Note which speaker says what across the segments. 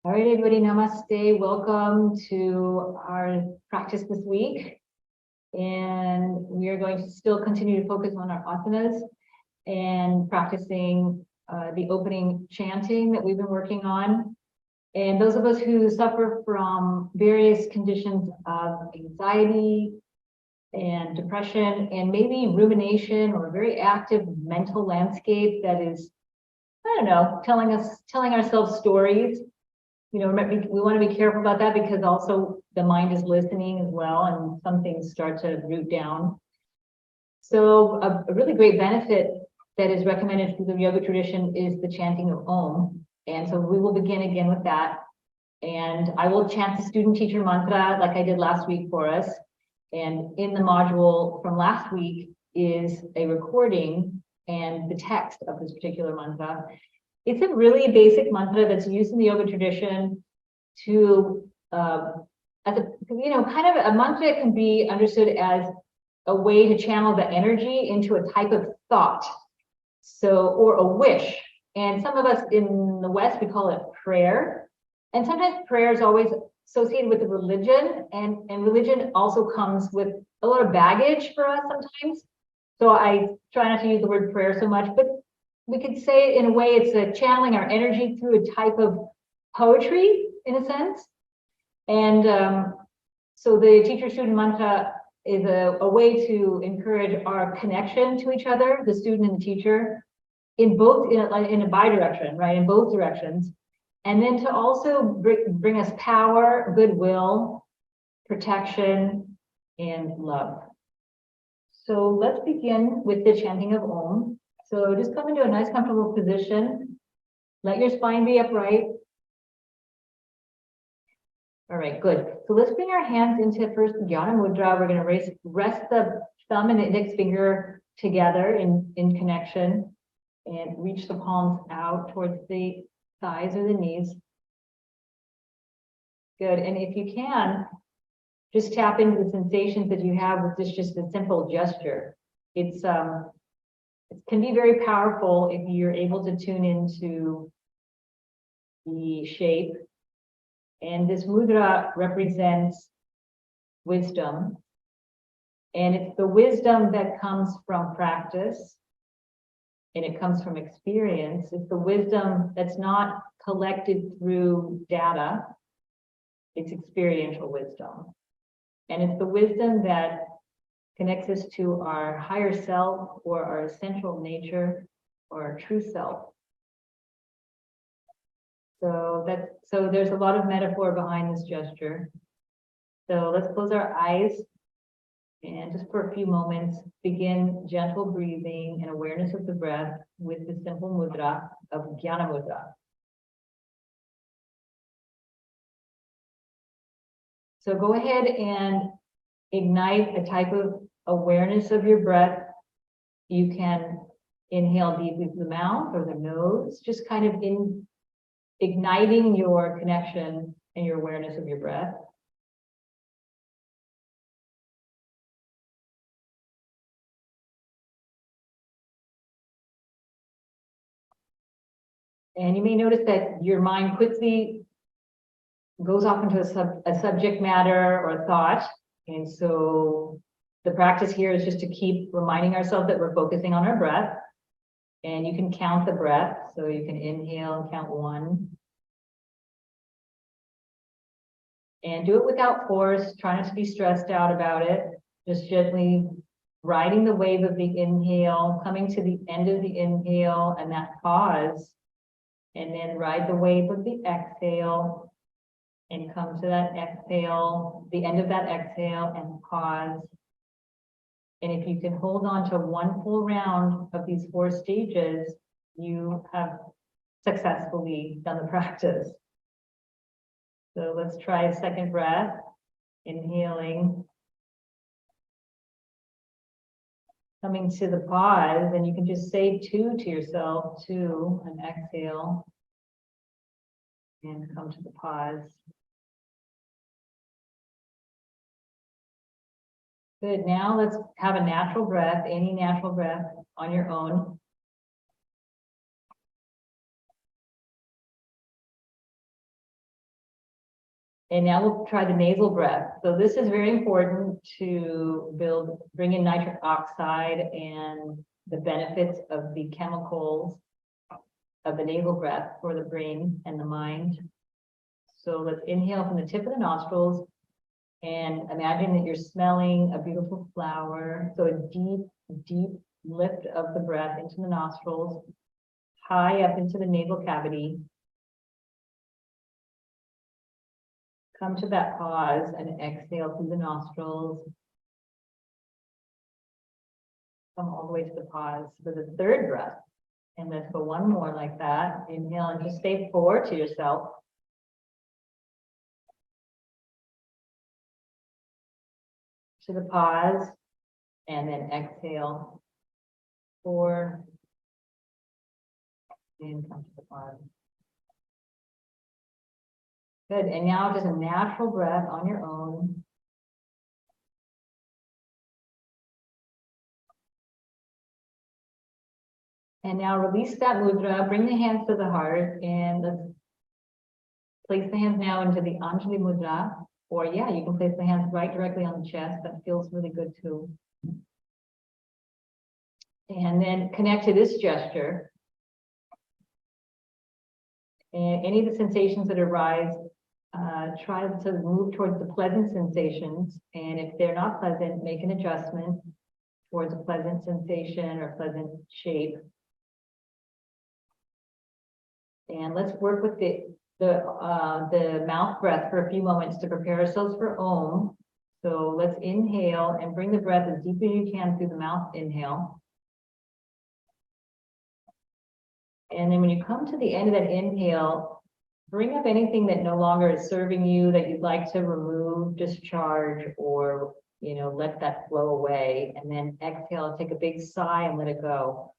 Speaker 1: All right, everybody, namaste. Welcome to our practice this week. And we are going to still continue to focus on our asanas and practicing the opening chanting that we've been working on. And those of us who suffer from various conditions of anxiety and depression and maybe rumination or a very active mental landscape that is, I don't know, telling ourselves stories. You know, we want to be careful about that because also the mind is listening as well, and some things start to root down. So a really great benefit that is recommended through the yoga tradition is the chanting of Om. And so we will begin again with that. And I will chant the student teacher mantra like I did last week for us. And in the module from last week is a recording and the text of this particular mantra. It's a really basic mantra that's used in the yoga tradition to, as a, kind of a mantra can be understood as a way to channel the energy into a type of thought. So, or a wish. And some of us in the West, we call it prayer. And sometimes prayer is always associated with the religion, and religion also comes with a lot of baggage for us sometimes. So I try not to use the word prayer so much, but we could say in a way it's a channeling our energy through a type of poetry in a sense. And so the teacher-student mantra is a way to encourage our connection to each other, the student and the teacher, in a bidirection, right, in both directions. And then to also bring us power, goodwill, protection, and love. So let's begin with the chanting of Om. So just come into a nice, comfortable position. Let your spine be upright. All right, good. So let's bring our hands into first Jnana Mudra. We're going to rest the thumb and the index finger together in connection and reach the palms out towards the thighs or the knees. Good. And if you can, just tap into the sensations that you have with this just a simple gesture. It can be very powerful if you're able to tune into the shape. And this mudra represents wisdom. And it's the wisdom that comes from practice. And it comes from experience. It's the wisdom that's not collected through data. It's experiential wisdom. And it's the wisdom that connects us to our higher self or our essential nature or our true self. So there's a lot of metaphor behind this gesture. So let's close our eyes and just for a few moments, begin gentle breathing and awareness of the breath with the simple mudra of Jnana Mudra. So go ahead and ignite a type of awareness of your breath. You can inhale deeply through the mouth or the nose, just kind of igniting your connection and your awareness of your breath. And you may notice that your mind quickly goes off into a subject matter or a thought. And so the practice here is just to keep reminding ourselves that we're focusing on our breath. And you can count the breath. So you can inhale and count 1. And do it without force. Try not to be stressed out about it. Just gently riding the wave of the inhale, coming to the end of the inhale and that pause. And then ride the wave of the exhale and come to that exhale, the end of that exhale, and pause. And if you can hold on to one full round of these 4 stages, you have successfully done the practice. So let's try a second breath, inhaling, coming to the pause, and you can just say 2 to yourself, 2, and exhale, and come to the pause. Good. Now let's have a natural breath, any natural breath on your own. And now we'll try the nasal breath. So this is very important to bring in nitric oxide and the benefits of the chemicals of the nasal breath for the brain and the mind. So let's inhale from the tip of the nostrils and imagine that you're smelling a beautiful flower. So a deep, deep lift of the breath into the nostrils, high up into the nasal cavity. Come to that pause and exhale through the nostrils. Come all the way to the pause for the third breath. And let's go one more like that. Inhale and just say 4 to yourself. To the pause, and then exhale 4, and come to the pause. Good, and now just a natural breath on your own. And now release that mudra, bring the hands to the heart, and let's place the hands now into the Anjali Mudra. Or yeah, you can place the hands right directly on the chest. That feels really good too. And then connect to this gesture. And any of the sensations that arise, try to move towards the pleasant sensations. And if they're not pleasant, make an adjustment towards a pleasant sensation or pleasant shape. And let's work with the mouth breath for a few moments to prepare ourselves for Om. So let's inhale and bring the breath as deep as you can through the mouth. Inhale. And then when you come to the end of that inhale, bring up anything that no longer is serving you that you'd like to remove, discharge, or let that flow away. And then exhale, take a big sigh and let it go.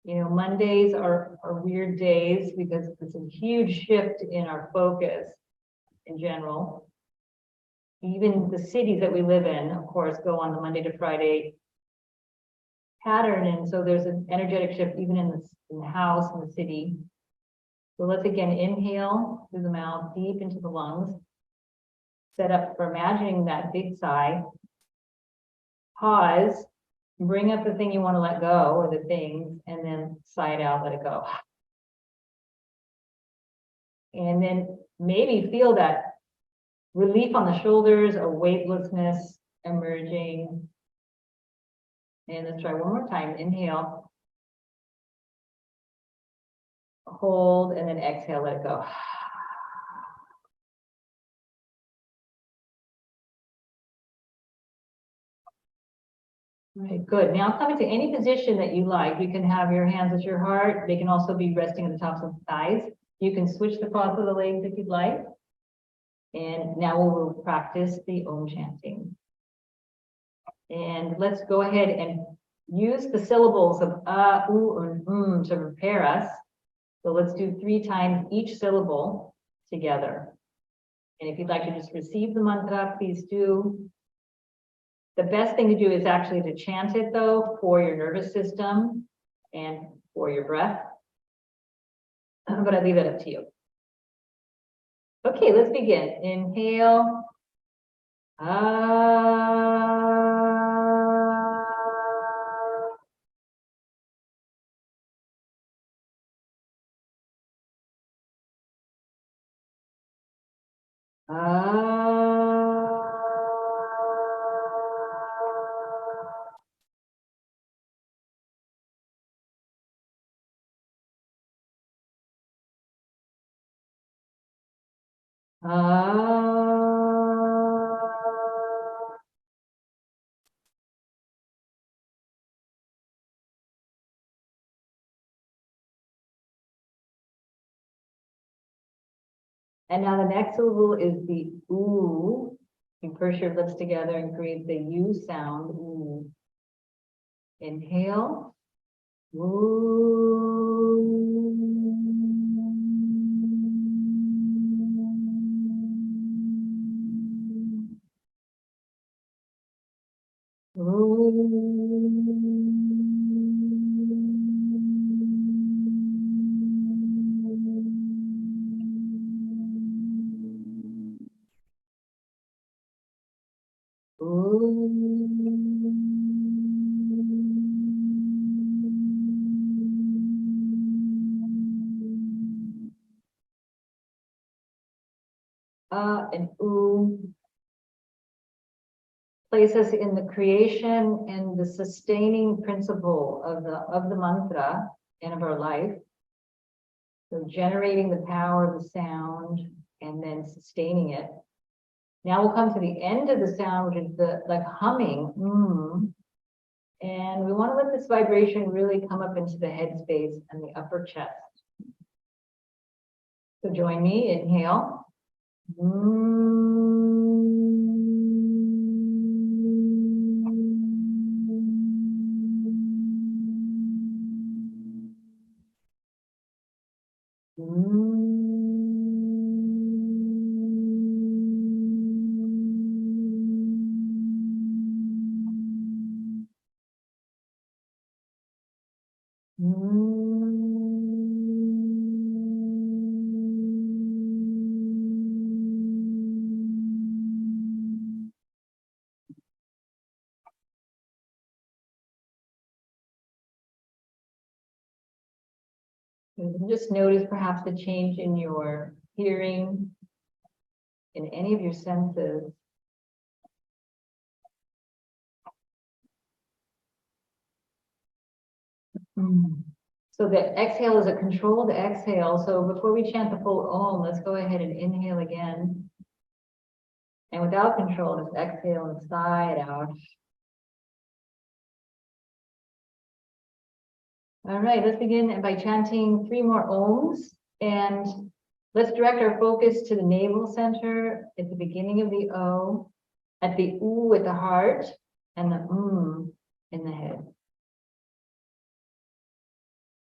Speaker 1: Mondays are weird days because it's a huge shift in our focus in general. Even the cities that we live in, of course, go on the Monday to Friday pattern. And so there's an energetic shift even in the house, in the city. So let's again inhale through the mouth, deep into the lungs. Set up for imagining that big sigh. Pause. Bring up the thing you want to let go, or the things, and then sigh it out, let it go. And then maybe feel that relief on the shoulders, a weightlessness emerging. And let's try one more time. Inhale. Hold, and then exhale, let it go. All right, good. Now come into any position that you like. You can have your hands at your heart. They can also be resting at the tops of the thighs. You can switch the cross of the legs if you'd like. And now we will practice the Om chanting. And let's go ahead and use the syllables of U, and to prepare us. So let's do 3 times each syllable together. And if you'd like to just receive the mantra, please do. The best thing to do is actually to chant it, though, for your nervous system and for your breath. But I leave it up to you. Okay, let's begin. Inhale. And now the next syllable is the oo. You purse your lips together and create the U sound. Ooh. Inhale. Ooh. Ooh. And place us in the creation and the sustaining principle of the mantra and of our life. So generating the power of the sound and then sustaining it. Now we'll come to the end of the sound, which is the like humming. And we want to let this vibration really come up into the head space and the upper chest. So join me, inhale. Just notice perhaps the change in your hearing, in any of your senses. So the exhale is a controlled exhale. So before we chant the full Om, let's go ahead and inhale again. And without control, just exhale and sigh it out. All right, let's begin by chanting 3 more Oms. And let's direct our focus to the navel center at the beginning of the O, at the U at the heart, and the in the head.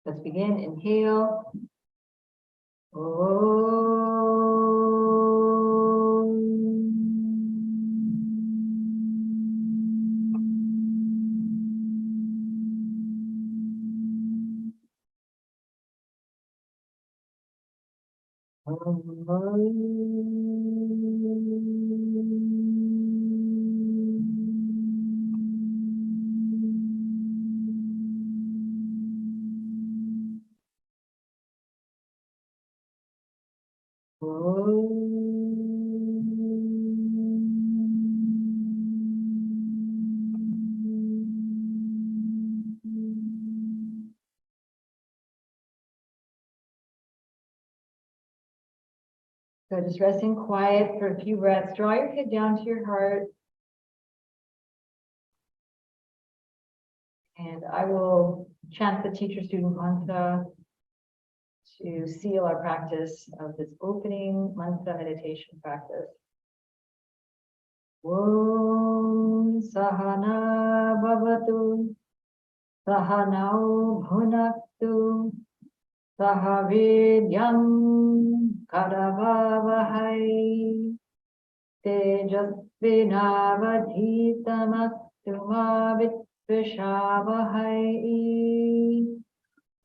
Speaker 1: Let's begin. Inhale. So just resting quiet for a few breaths. Draw your head down to your heart. And I will chant the teacher-student mantra to seal our practice of this opening mantra meditation practice. Om Sahana Bhavatu Sahanau Bhunaktu Sahavidyam Karavavahai Tejasvinavadhitamastu ma Vishavahai.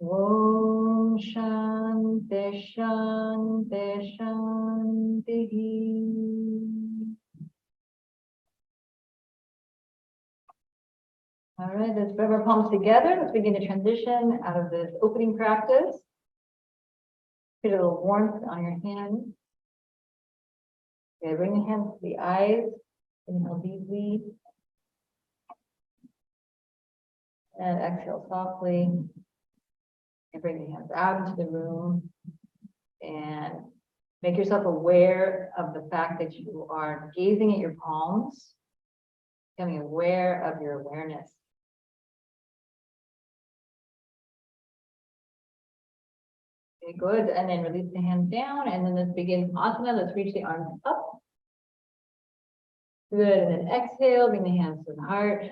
Speaker 1: Om Shanti Shanti Shanti. All right, let's rub our palms together. Let's begin to transition out of this opening practice. Get a little warmth on your hands. Okay, bring the hands to the eyes. Inhale deeply. And exhale softly. And bring the hands out into the room. And make yourself aware of the fact that you are gazing at your palms, becoming aware of your awareness. Okay, good. And then release the hands down. And then let's begin asana. Let's reach the arms up. Good. And then exhale. Bring the hands to the heart.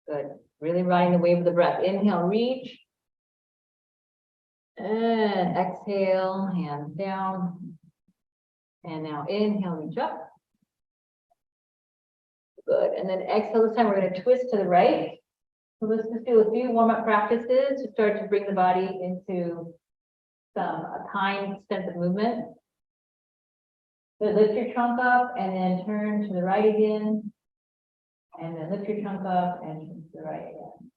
Speaker 1: Good. Really riding the wave of the breath. Inhale, reach. And exhale, hands down. And now inhale, reach up. Good. And then exhale. This time we're going to twist to the right. So let's just do a few warm-up practices to start to bring the body into a kind sense of movement. Good, lift your trunk up and then turn to the right again. And then lift your trunk up and turn to the right again.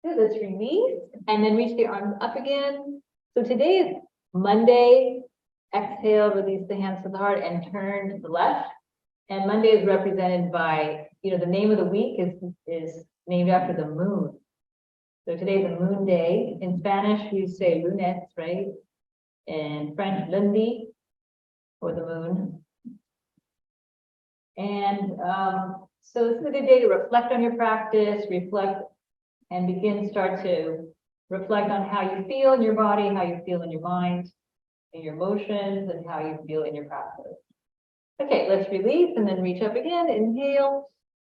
Speaker 1: Good, let's release and then reach the arms up again. So today is Monday. Exhale, release the hands to the heart and turn to the left. And Monday is represented by, the name of the week is named after the moon. So today's a moon day. In Spanish, we say lunes, right? In French, lundi, for the moon. And so this is a good day to reflect on your practice, start to reflect on how you feel in your body, how you feel in your mind, in your emotions, and how you feel in your practice. Okay, let's release and then reach up again. Inhale.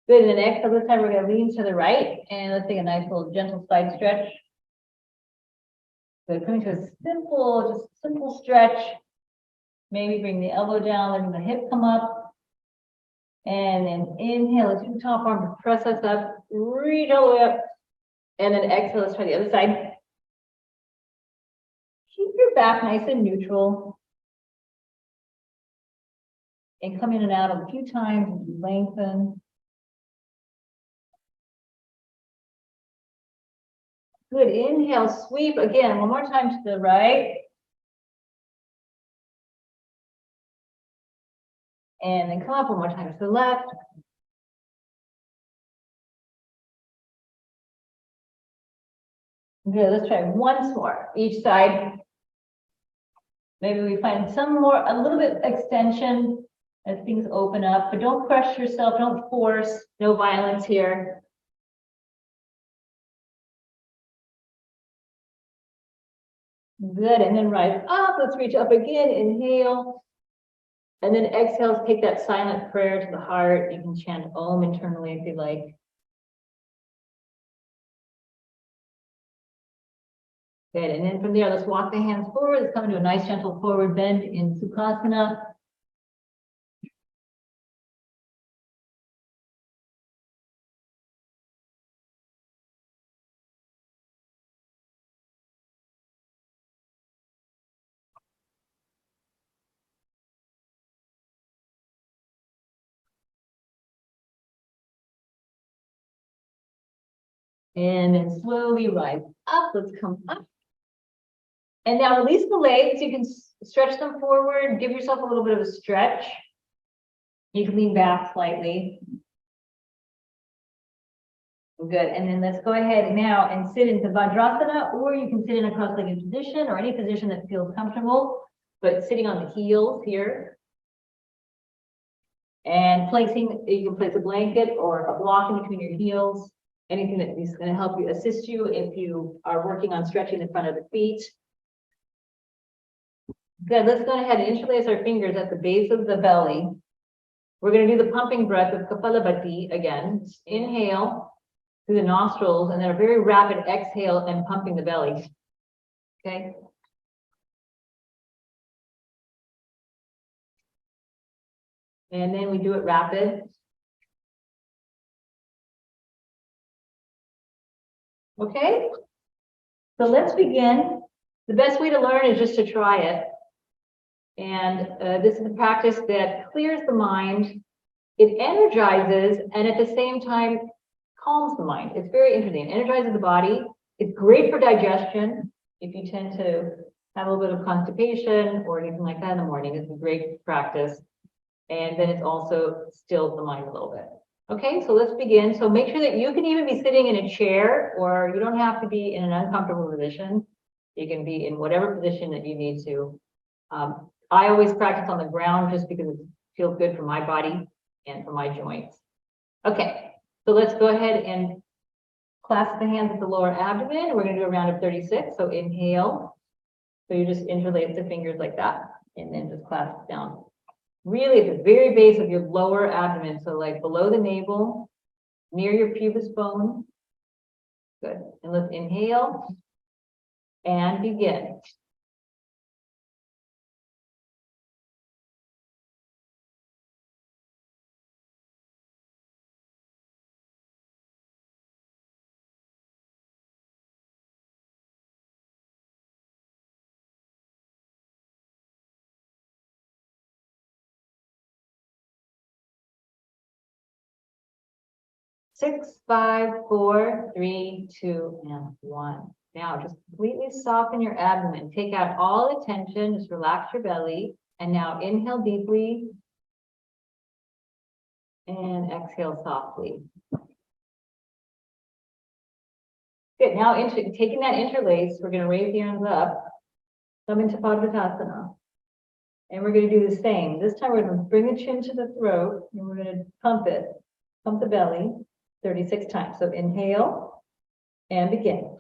Speaker 1: Good, and then exhale. This time we're going to lean to the right and let's take a nice little gentle side stretch. Good, coming to a simple stretch. Maybe bring the elbow down, letting the hip come up. And then inhale, let's do the top arm to press us up, reach all the way up. And then exhale, let's try the other side. Keep your back nice and neutral. And come in and out a few times as you lengthen. Good, inhale, sweep again, one more time to the right. And then come up one more time to the left. Good, let's try once more, each side. Maybe we find a little bit extension as things open up, but don't crush yourself, don't force, no violence here. Good, and then rise up, let's reach up again, inhale. And then exhale, take that silent prayer to the heart. You can chant Om internally if you like. Good, and then from there, let's walk the hands forward. Let's come into a nice gentle forward bend in Sukhasana. And then slowly rise up. Let's come up. And now release the legs. You can stretch them forward. Give yourself a little bit of a stretch. You can lean back slightly. Good. And then let's go ahead now and sit into Vajrasana, or you can sit in a cross-legged position or any position that feels comfortable, but sitting on the heels here. And you can place a blanket or a block in between your heels. Anything that is going to help you, assist you if you are working on stretching the front of the feet. Good, let's go ahead and interlace our fingers at the base of the belly. We're going to do the pumping breath of Kapalabhati again. Inhale through the nostrils and then a very rapid exhale and pumping the belly. Okay. And then we do it rapid. Okay. So let's begin. The best way to learn is just to try it. And this is a practice that clears the mind, it energizes, and at the same time calms the mind. It's very interesting. It energizes the body. It's great for digestion. If you tend to have a little bit of constipation or anything like that in the morning, it's a great practice. And then it's also stills the mind a little bit. Okay, so let's begin. So make sure that you can even be sitting in a chair, or you don't have to be in an uncomfortable position. You can be in whatever position that you need to. I always practice on the ground just because it feels good for my body and for my joints. Okay, so let's go ahead and clasp the hands at the lower abdomen. We're going to do a round of 36. So inhale. So you just interlace the fingers like that and then just clasp down. Really at the very base of your lower abdomen. So like below the navel, near your pubis bone. Good. And let's inhale and begin. 6, 5, 4, 3, 2, and 1. Now just completely soften your abdomen. Take out all the tension, just relax your belly. And now inhale deeply and exhale softly. Good, now taking that interlace, we're gonna raise the arms up, come into Padmatasana. And we're gonna do the same. This time we're gonna bring the chin to the throat and we're gonna pump the belly 36 times. So inhale and begin.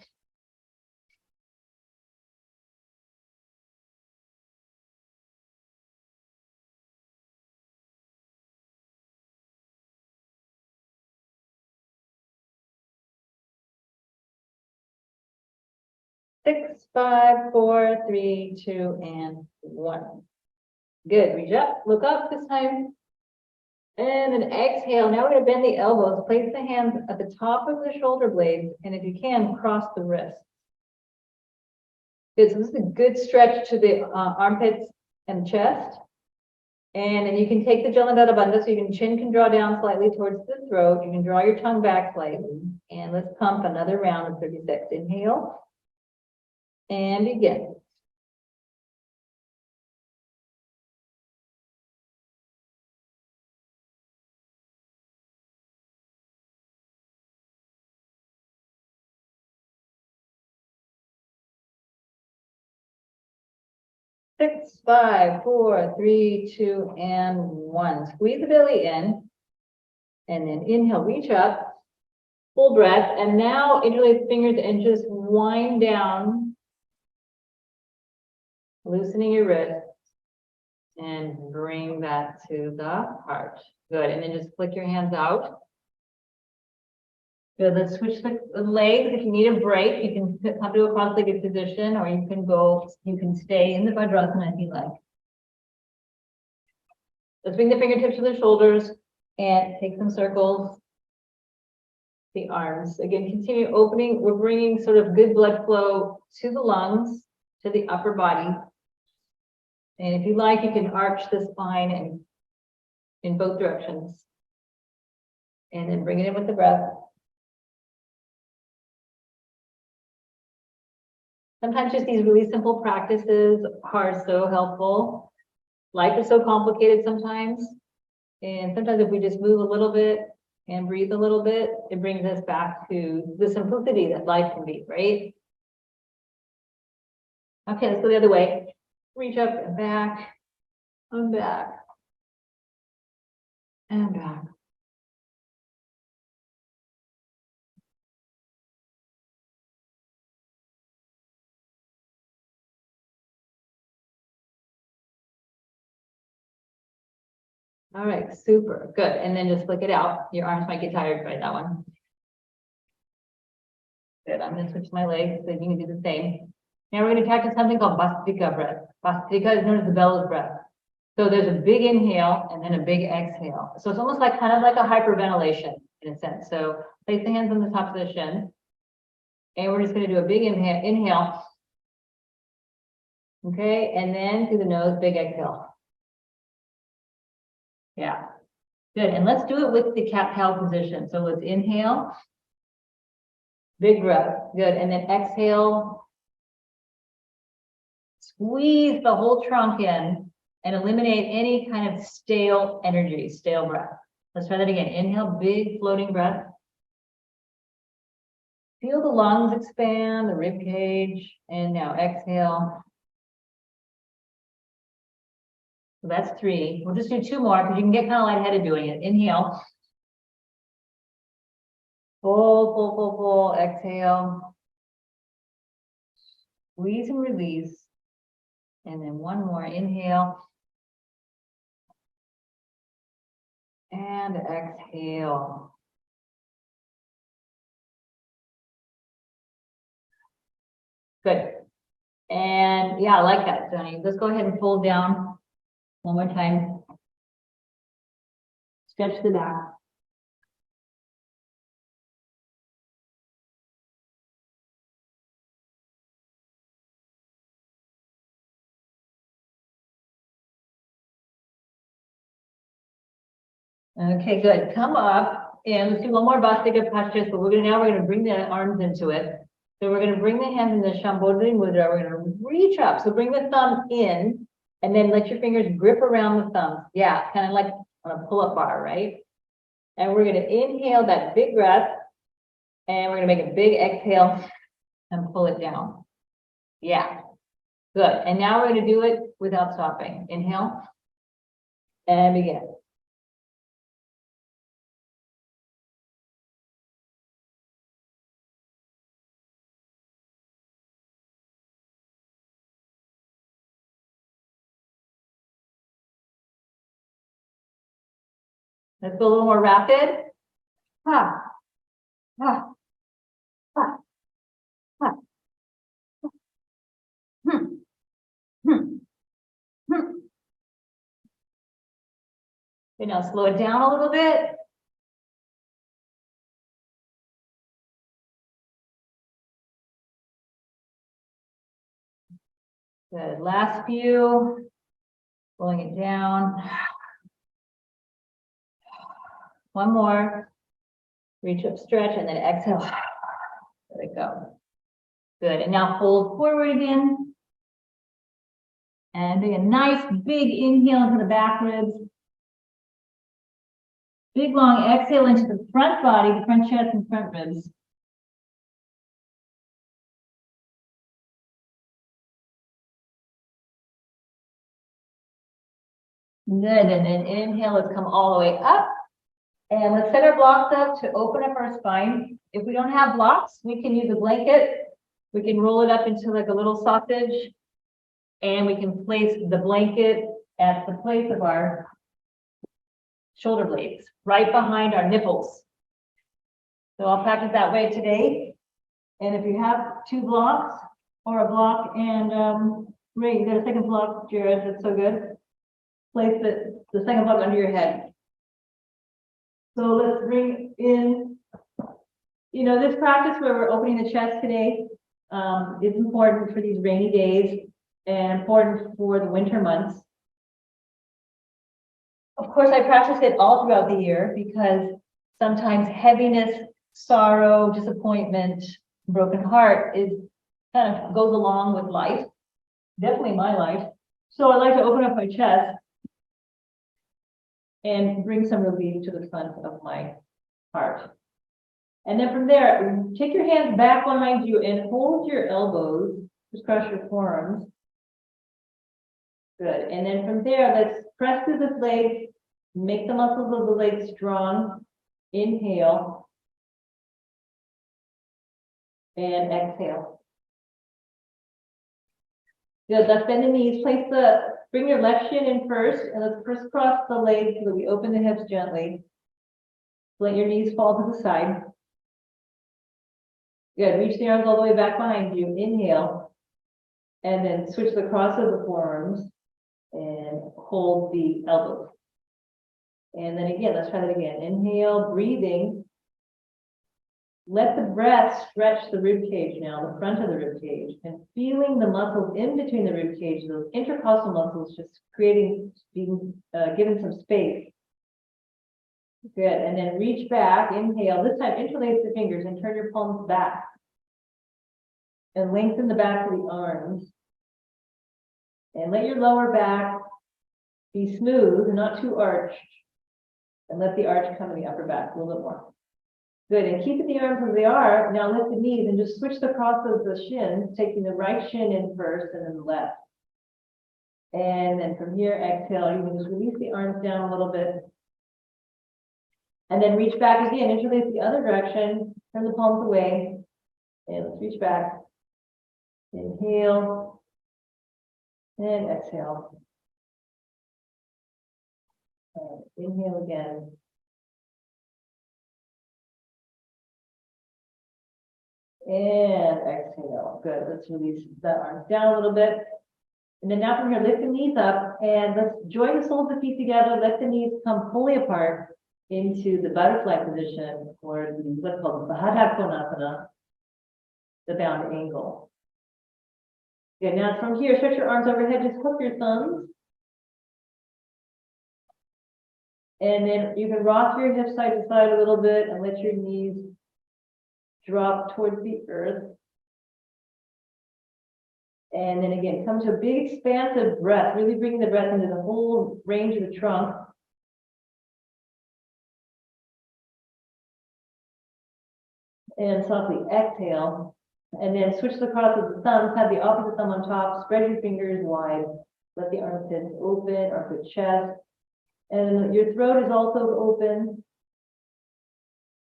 Speaker 1: Six, 5, 4, 3, 2, and 1. Good, reach up, look up this time. And then exhale. Now we're going to bend the elbows. Place the hands at the top of the shoulder blades. And if you can, cross the wrists. Good, so this is a good stretch to the armpits and chest. And then you can take the Jalandhara Bandha, so your chin can draw down slightly towards the throat. You can draw your tongue back slightly. And let's pump another round of 36. Inhale. And begin. Six, 5, 4, 3, 2, and 1. Squeeze the belly in. And then inhale, reach up. Full breath. And now interlace fingers and just wind down. Loosening your wrist. And bring that to the heart. Good. And then just flick your hands out. Good. Let's switch the legs. If you need a break, you can come to a cross-legged position, or you can stay in the Vajrasana if you like. Let's bring the fingertips to the shoulders and take some circles. The arms. Again, continue opening. We're bringing sort of good blood flow to the lungs, to the upper body. And if you like, you can arch the spine and in both directions. And then bring it in with the breath. Sometimes just these really simple practices are so helpful. Life is so complicated sometimes. And sometimes if we just move a little bit and breathe a little bit, it brings us back to the simplicity that life can be, right? Okay, let's go the other way. Reach up and back, and back, and back. All right, super, good. And then just flick it out. Your arms might get tired by that one. Good, I'm gonna switch my legs so you can do the same. Now we're gonna practice something called Bhastrika breath. Bhastrika is known as the bellows breath. So there's a big inhale and then a big exhale. So it's almost like kind of like a hyperventilation in a sense. So place the hands on the top of the shin. And we're just gonna do a big inhale. Okay, and then through the nose, big exhale. Yeah, good. And let's do it with the cat-cow position. So let's inhale. Big breath, good. And then exhale. Squeeze the whole trunk in and eliminate any kind of stale energy, stale breath. Let's try that again. Inhale, big floating breath. Feel the lungs expand, the rib cage, and now exhale. So that's 3. We'll just do 2 more because you can get kind of lightheaded doing it. Inhale. Full, full, full, full. Exhale. Squeeze and release. And then 1 more. Inhale. And exhale. Good. And yeah, I like that, Johnny. Let's go ahead and fold down 1 more time. Stretch the back. Okay, good. Come up. And let's do one more Vastika Pashas, but we're gonna bring the arms into it. So we're gonna bring the hands in the Shambhodri Mudra. We're gonna reach up. So bring the thumb in and then let your fingers grip around the thumbs. Yeah, kind of like on a pull-up bar, right? And we're gonna inhale that big breath and we're gonna make a big exhale and pull it down. Yeah, good. And now we're gonna do it without stopping. Inhale and begin. Let's go a little more rapid. Ha, ha, ha, ha. Hmm, hmm, hmm. Okay, now slow it down a little bit. Good. Last few. Pulling it down. One more. Reach up, stretch, and then exhale. There we go. Good. And now fold forward again. And do a nice big inhale into the back ribs. Big long exhale into the front body, the front chest and front ribs. Good. And then inhale, let's come all the way up. And let's set our blocks up to open up our spine. If we don't have blocks, we can use a blanket. We can roll it up into like a little sausage. And we can place the blanket at the place of our shoulder blades, right behind our nipples. So I'll practice that way today. And if you have two blocks or a block and Ray, you got a second block, Jared, that's so good. Place the second block under your head. So let's bring in, this practice where we're opening the chest today is important for these rainy days and important for the winter months. Of course, I practice it all throughout the year because sometimes heaviness, sorrow, disappointment, broken heart kind of goes along with life, definitely my life. So I like to open up my chest and bring some relief to the front of my heart. And then from there, take your hands back behind you and hold your elbows, just cross your forearms. Good. And then from there, let's press through the legs, make the muscles of the legs strong. Inhale. And exhale. Good. Let's bend the knees. Bring your left shin in first, and let's crisscross the legs so that we open the hips gently. Let your knees fall to the side. Good. Reach the arms all the way back behind you. Inhale. And then switch the cross of the forearms and hold the elbows. And then again, let's try that again. Inhale, breathing. Let the breath stretch the rib cage now, the front of the rib cage, and feeling the muscles in between the rib cage, those intercostal muscles, just being given some space. Good. And then reach back, inhale. This time, interlace the fingers and turn your palms back. And lengthen the back of the arms. And let your lower back be smooth, not too arched. And let the arch come in the upper back a little bit more. Good. And keeping the arms as they are, now lift the knees and just switch the cross of the shins, taking the right shin in first and then the left. And then from here, exhale. You can just release the arms down a little bit. And then reach back again, interlace the other direction, turn the palms away. And let's reach back. Inhale. And exhale. And inhale again. And exhale. Good. Let's release the arms down a little bit. And then now from here, lift the knees up and let's join the soles of the feet together. Let the knees come fully apart into the butterfly position or what's called the Hatha Konasana, the bound angle. Good. Now from here, stretch your arms overhead. Just hook your thumbs.
Speaker 2: And then you can rock your hips side to side a little bit and let your knees drop towards the earth. And then again, come to a big expansive breath, really bringing the breath into the whole range of the trunk. And softly exhale. And then switch the cross of the thumbs, have the opposite thumb on top, spread your fingers wide, let the armpits open, armpit chest. And your throat is also open.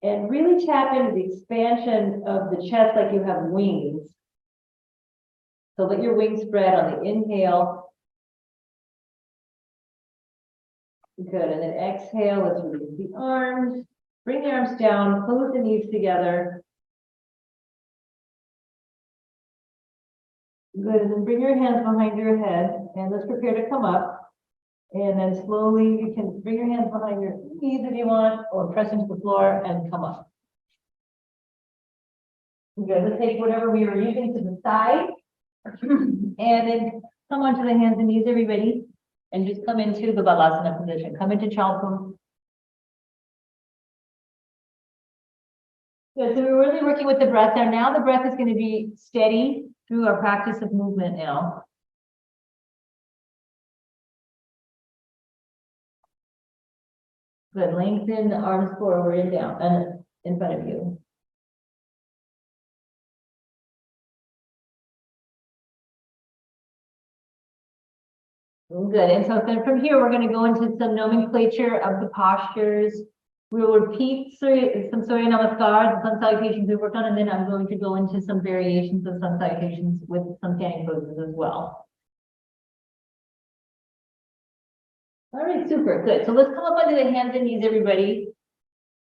Speaker 2: And really tap into the expansion of the chest like you have wings. So let your wings spread on the inhale. Good, and then exhale, let's release the arms. Bring the arms down, close the knees together. Good, and then bring your hands behind your head, and let's prepare to come up. And then slowly, you can bring your hands behind your knees if you want, or press into the floor and come up. Good, let's take whatever we were using to the side. And then come onto the hands and knees, everybody, and just come into the Balasana position. Come into Chalpum. Good, so we're really working with the breath there. Now the breath is going to be steady through our practice of movement now. Good, lengthen the arms forward and down and in front of you. Good, and so then from here, we're going to go into some nomenclature of the postures. We will repeat some Surya Namaskar, the sun salutations we worked on, and then I'm going to go into some variations of sun salutations with some standing poses as well. All right, super, good. So let's come up onto the hands and knees, everybody.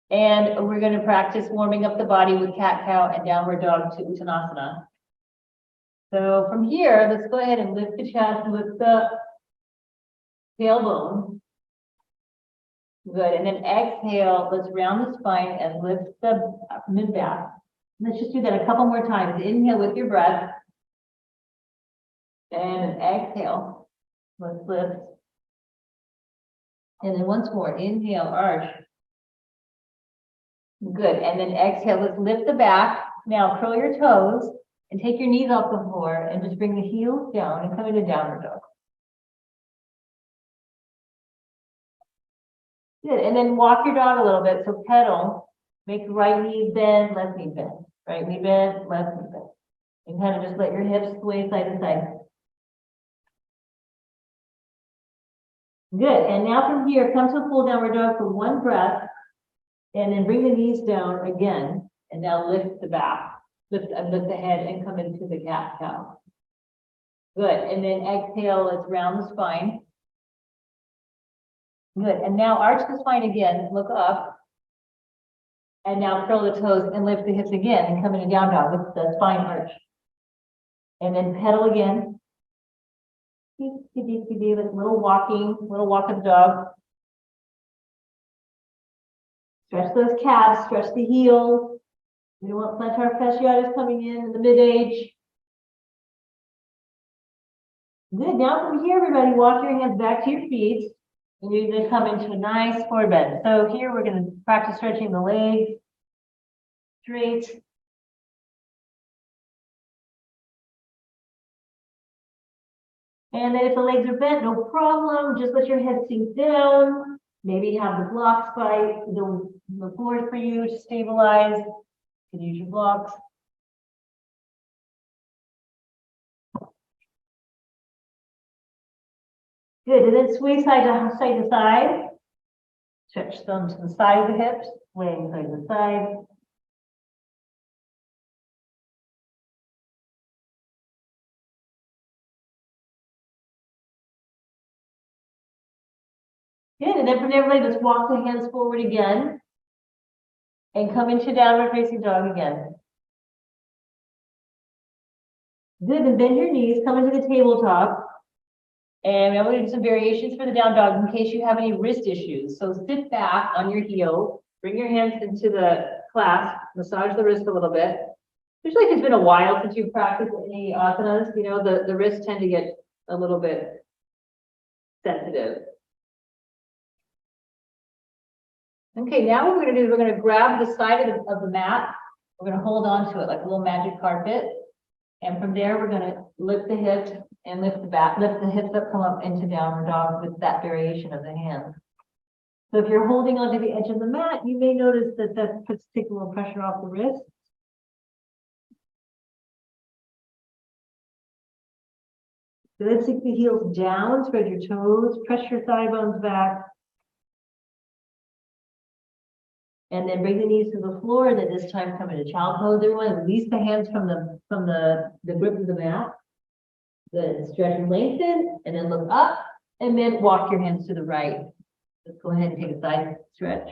Speaker 2: And we're going to practice warming up the body with cat-cow and downward dog to Uttanasana. So from here, let's go ahead and lift the chest, lift the tailbone. Good, and then exhale, let's round the spine and lift the mid-back. Let's just do that a couple more times. Inhale with your breath. And exhale, let's lift. And then once more, inhale, arch. Good, and then exhale, let's lift the back. Now curl your toes and take your knees off the floor and just bring the heels down and come into downward dog. Good, and then walk your dog a little bit. So pedal, make the right knee bend, left knee bend. Right knee bend, left knee bend. And kind of just let your hips sway side to side. Good, and now from here, come to a full downward dog for one breath. And then bring the knees down again. And now lift the back. Lift the head and come into the cat-cow. Good, and then exhale, let's round the spine. Good, and now arch the spine again, look up. And now curl the toes and lift the hips again and come into down dog with the spine arch. And then pedal again. Little walk of the dog. Stretch those calves, stretch the heels. We don't want plantar fasciitis coming in the mid-age. Good, now from here, everybody, walk your hands back to your feet. And you're going to come into a nice forward bend. So here we're going to practice stretching the legs straight. And then if the legs are bent, no problem. Just let your head sink down. Maybe have the blocks by the floor for you to stabilize. You can use your blocks. Good, and then sway side to side. Stretch them to the side of the hips, swaying side to side. Good, and then from there, everybody, just walk the hands forward again. And come into downward facing dog again. Good, and bend your knees, come into the tabletop. And I'm going to do some variations for the down dog in case you have any wrist issues. So sit back on your heel, bring your hands into the clasp, massage the wrist a little bit. Especially if it's been a while since you've practiced any asanas, you know, the wrists tend to get a little bit sensitive.
Speaker 1: Okay, now what we're gonna do is we're gonna grab the side of the mat. We're gonna hold on to it like a little magic carpet. And from there, we're gonna lift the hips and lift the back, lift the hips up, come up into downward dog with that variation of the hand. So if you're holding onto the edge of the mat, you may notice that takes a little pressure off the wrist. Good, sink the heels down, spread your toes, press your thigh bones back. And then bring the knees to the floor, and then this time come into child pose. Everyone release the hands from the grip of the mat. Good, stretch and lengthen, and then look up, and then walk your hands to the right. Let's go ahead and take a side stretch.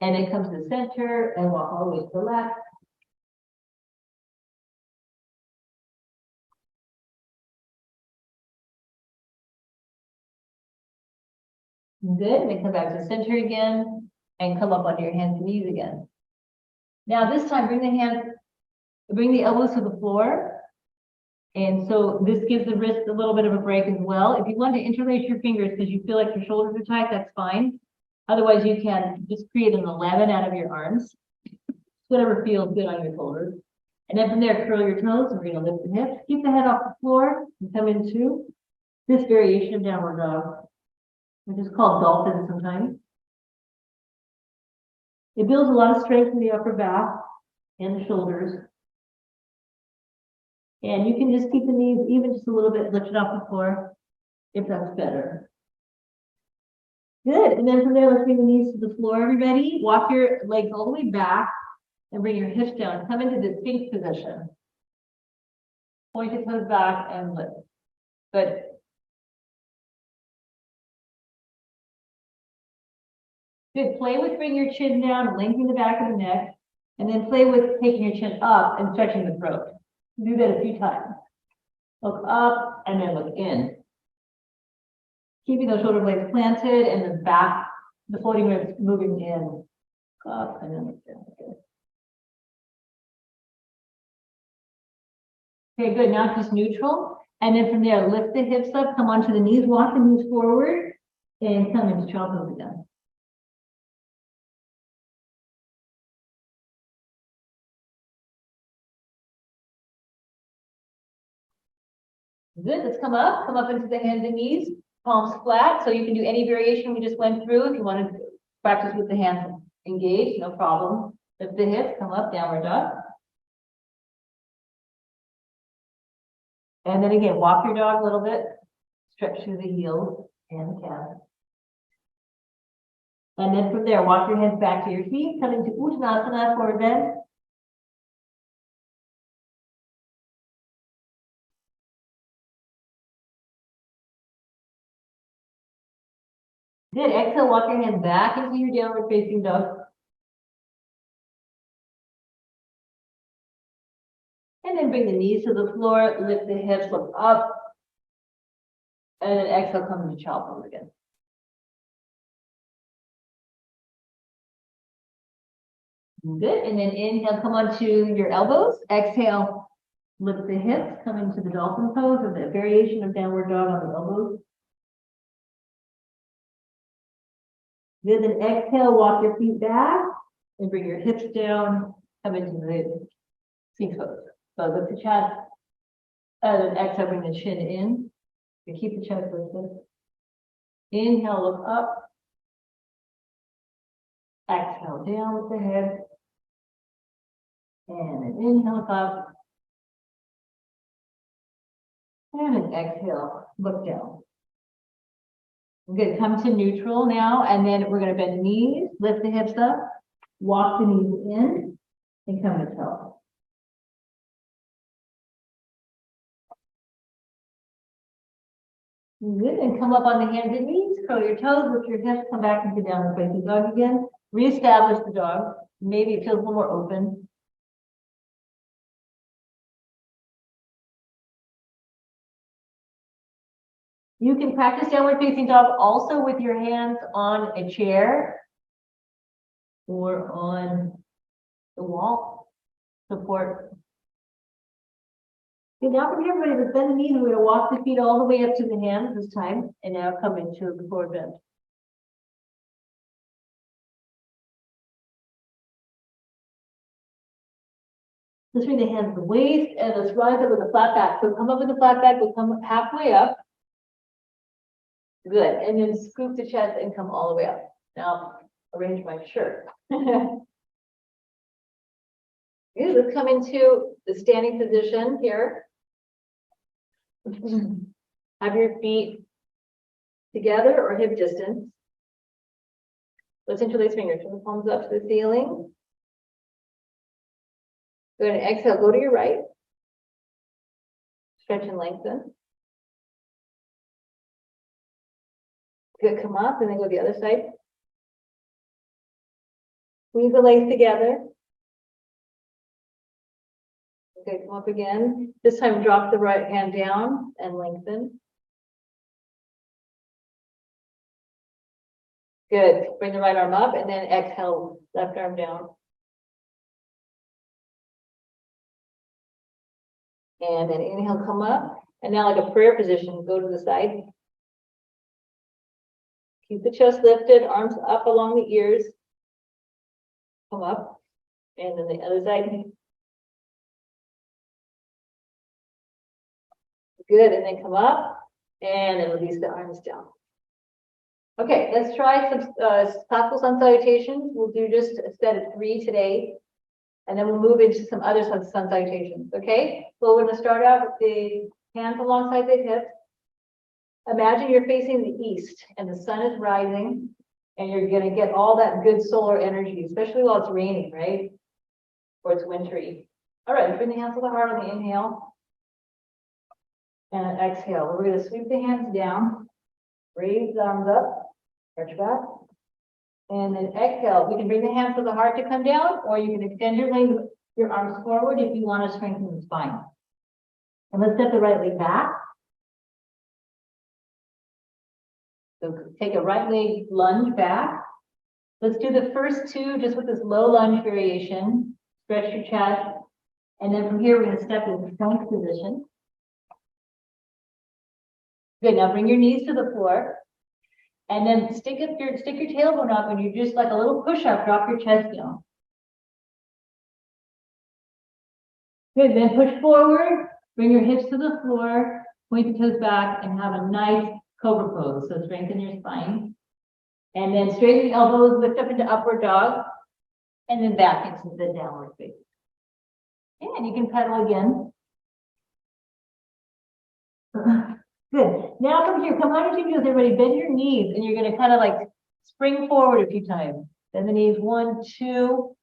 Speaker 1: And then come to the center and walk all the way to the left. Good, and then come back to the center again and come up onto your hands and knees again. Now this time bring the elbows to the floor. And so this gives the wrist a little bit of a break as well. If you want to interlace your fingers because you feel like your shoulders are tight, that's fine. Otherwise, you can just create an 11 out of your arms. Whatever feels good on your shoulders. And then from there, curl your toes. We're going to lift the hips. Keep the head off the floor and come into this variation of downward dog, which is called dolphin sometimes. It builds a lot of strength in the upper back and the shoulders. And you can just keep the knees even just a little bit lifted off the floor if that's better. Good. And then from there, let's bring the knees to the floor, everybody. Walk your legs all the way back and bring your hips down. Come into the Sphinx position. Point your toes back and lift. Good. Good. Play with bring your chin down, lengthening the back of the neck, and then play with taking your chin up and stretching the throat. Do that a few times. Look up and then look in. Keeping those shoulder blades planted and the back, the floating ribs moving in. Up and then look down. Okay, good. Now it's just neutral. And then from there, lift the hips up, come onto the knees, walk the knees forward, and come into child pose again. Good. Let's come up into the hands and knees, palms flat. So you can do any variation we just went through. If you want to practice with the hands engaged, no problem. Lift the hips, come up, downward dog. And then again, walk your dog a little bit, stretch through the heels and the calves. And then from there, walk your hands back to your feet, come into Uttanasana, forward bend. Good. Exhale, walk your hands back into your downward facing dog. And then bring the knees to the floor, lift the hips, look up. And then exhale, come into child pose again. Good. And then inhale, come onto your elbows. Exhale, lift the hips, come into the dolphin pose or the variation of downward dog on the elbows. Good. Then exhale, walk your feet back and bring your hips down, come into the Sphinx pose. So lift the chest, and then exhale, bring the chin in. You keep the chest lifted. Inhale, look up. Exhale, down with the head. And then inhale, up. And then exhale, look down. Good. Come to neutral now, and then we're going to bend the knees, lift the hips up, walk the knees in, and come to toe. Good. And come up on the hands and knees, curl your toes, lift your hips, come back into downward facing dog again. Reestablish the dog. Maybe it feels a little more open. You can practice downward facing dog also with your hands on a chair or on the wall. Support.
Speaker 2: Okay, now from here, everybody, let's bend the knees. We're going to walk the feet all the way up to the hands this time, and now come into the forward bend. Let's bring the hands to the waist, and let's rise up with a flat back. So come up with a flat back, we'll come halfway up. Good, and then scoop the chest and come all the way up. Now, arrange my shirt. Good, let's come into the standing position here. Have your feet together or hip distance. Let's interlace fingers. Turn the palms up to the ceiling. Good, and exhale, go to your right. Stretch and lengthen. Good, come up and then go to the other side. Squeeze the legs together. Okay, come up again. This time drop the right hand down and lengthen. Good, bring the right arm up and then exhale, left arm down. And then inhale, come up. And now like a prayer position, go to the side. Keep the chest lifted, arms up along the ears. Come up. And then the other side. Good, and then come up. And then release the arms down. Okay, let's try some classical sun salutations. We'll do just a set of 3 today. And then we'll move into some other sun salutations, okay? So we're going to start out with the hands alongside the hips. Imagine you're facing the east and the sun is rising and you're going to get all that good solar energy, especially while it's raining, right? Or it's wintry. All right, bring the hands to the heart on the inhale. And exhale. We're going to sweep the hands down, raise the arms up, stretch back. And then exhale. We can bring the hands to the heart to come down, or you can extend your arms forward if you want to strengthen the spine. And let's step the right leg back. So take a right leg lunge back. Let's do the first 2 just with this low lunge variation. Stretch your chest. And then from here, we're going to step into plank position. Good. Now bring your knees to the floor. And then stick your tailbone up and you just like a little push-up, drop your chest down. Good, then push forward, bring your hips to the floor, point the toes back, and have a nice cobra pose. So strengthen your spine. And then straighten the elbows, lift up into upward dog, and then back into the downward face. And you can pedal again. Good. Now from here, come on your feet, everybody. Bend your knees, and you're going to kind of like spring forward a few times. Bend the knees, 1, 2,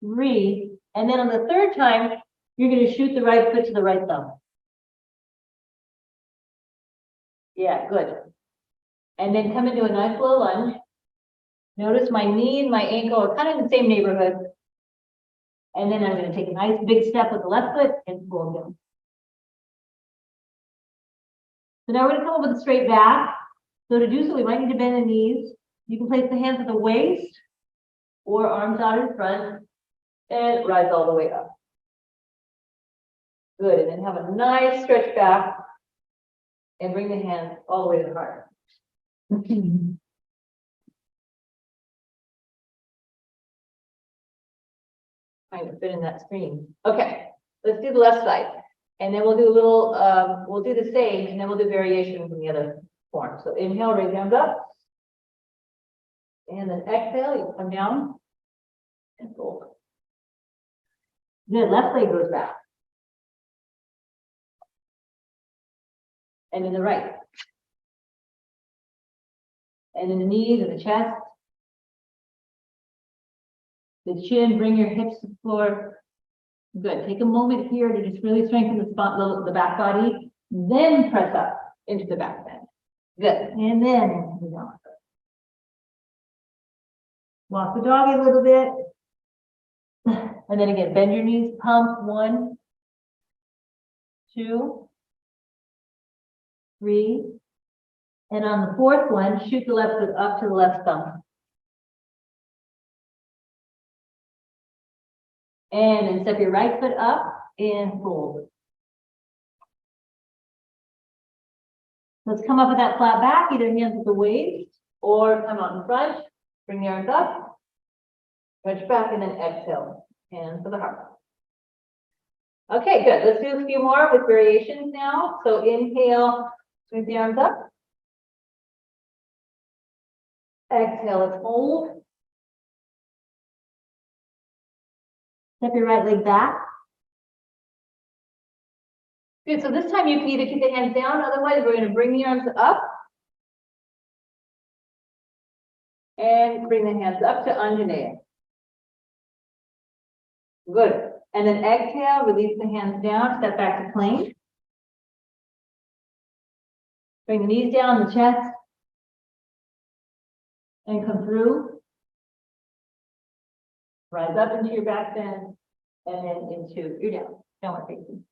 Speaker 2: 3. And then on the third time, you're going to shoot the right foot to the right thumb. Yeah, good. And then come into a nice low lunge. Notice my knee and my ankle are kind of in the same neighborhood. And then I'm going to take a nice big step with the left foot and pull down. So now we're going to come up with a straight back. So to do so, we might need to bend the knees. You can place the hands at the waist or arms out in front and rise all the way up. Good, and then have a nice stretch back and bring the hands all the way to the heart. Trying to fit in that screen. Okay, let's do the left side. And then we'll do a little, we'll do the same, and then we'll do variation from the other form. So inhale, raise hands up. And then exhale, you come down and fold. Good, left leg goes back. And then the right. And then the knees and the chest. The chin, bring your hips to the floor. Good. Take a moment here to just really strengthen the back body. Then press up into the back bend. Good. And then into the downward. Walk the dog a little bit. And then again, bend your knees, pump. 1, 2, 3. And on the fourth one, shoot the left foot up to the left thumb. And then step your right foot up and fold. Let's come up with that flat back, either hands at the waist or come out in front. Bring the arms up, stretch back, and then exhale. Hands to the heart. Okay, good. Let's do a few more with variations now. So inhale, sweep the arms up. Exhale, let's hold. Step your right leg back. Good, so this time you can either keep the hands down, otherwise we're going to bring the arms up. And bring the hands up to Anjaneyas. Good. And then exhale, release the hands down, step back to plank. Bring the knees down, the chest. And come through. Rise up into your back bend. And then into your downward facing.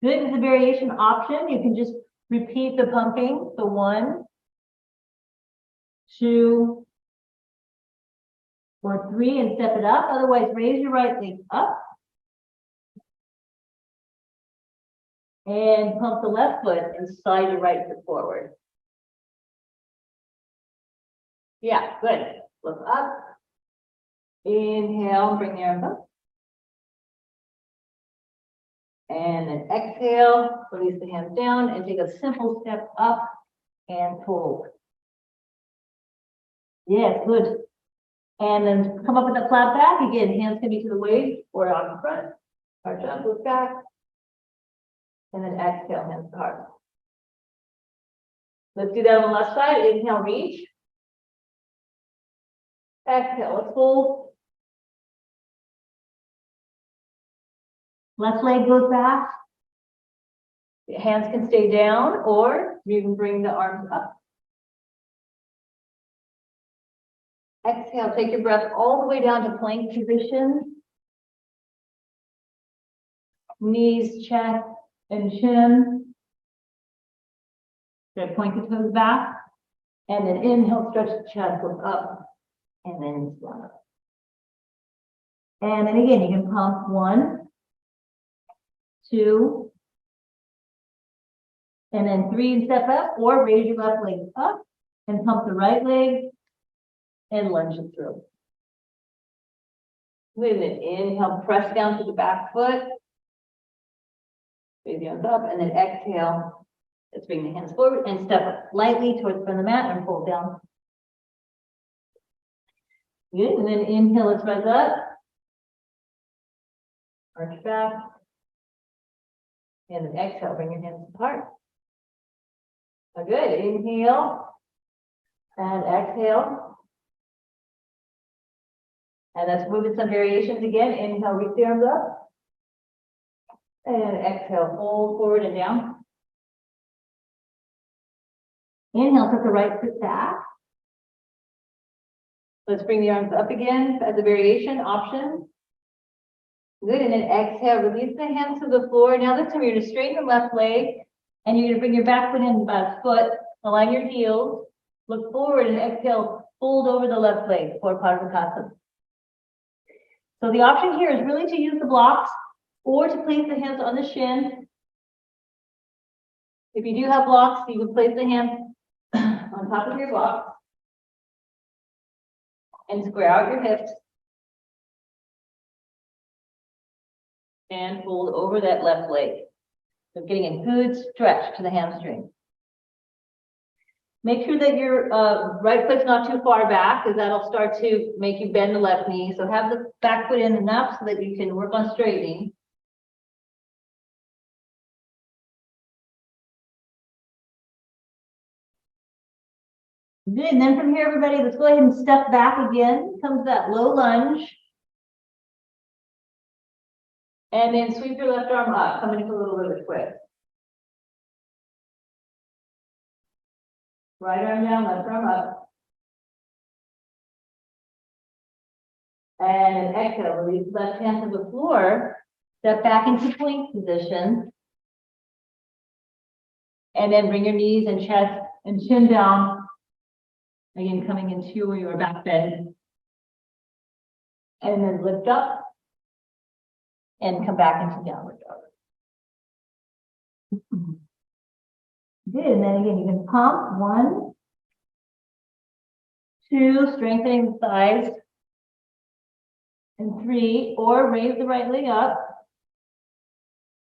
Speaker 2: Good is a variation option. You can just repeat the pumping. So 1, 2, or 3 and step it up. Otherwise, raise your right leg up. And pump the left foot and slide your right foot forward. Yeah, good. Look up. Inhale, bring the arms up. And then exhale, release the hands down and take a simple step up and fold. Yes, good. And then come up with a flat back. Again, hands can be to the waist or out in front. Arch up, look back. And then exhale, hands to heart. Let's do that on the left side. Inhale, reach. Exhale, let's fold. Left leg goes back. The hands can stay down, or you can bring the arms up. Exhale, take your breath all the way down to plank position. Knees, chest, and chin. Good, point the toes back. And then inhale, stretch the chest, look up, and then down. And then again, you can pump 1, 2, and then 3 and step up, or raise your left leg up and pump the right leg and lunge it through. Wait a minute, inhale, press down to the back foot. Raise the arms up, and then exhale. Let's bring the hands forward and step lightly towards the front of the mat and fold down. Good, and then inhale, let's rise up. Arch back. And then exhale, bring your hands apart. Good, inhale. And exhale. And let's move in some variations again. Inhale, reach the arms up. And exhale, fold forward and down. Inhale, put the right foot back. Let's bring the arms up again as a variation option. Good, and then exhale, release the hands to the floor. Now this time you're going to straighten the left leg, and you're going to bring your back foot in about a foot, align your heels, look forward, and exhale, fold over the left leg for Parsvathasana. So the option here is really to use the blocks or to place the hands on the shin. If you do have blocks, you can place the hands on top of your blocks and square out your hips and fold over that left leg. So getting a good stretch to the hamstring. Make sure that your right foot's not too far back, because that'll start to make you bend the left knee. So have the back foot in enough so that you can work on straightening. Good, and then from here, everybody, let's go ahead and step back again. Comes that low lunge. And then sweep your left arm up, come into a little bit of a twist. Right arm down, left arm up. And exhale, release left hand to the floor. Step back into plank position. And then bring your knees and chest and chin down. Again, coming into your back bend. And then lift up. And come back into downward dog. Good, and then again, you can pump, 1, 2, strengthening the thighs, and 3, or raise the right leg up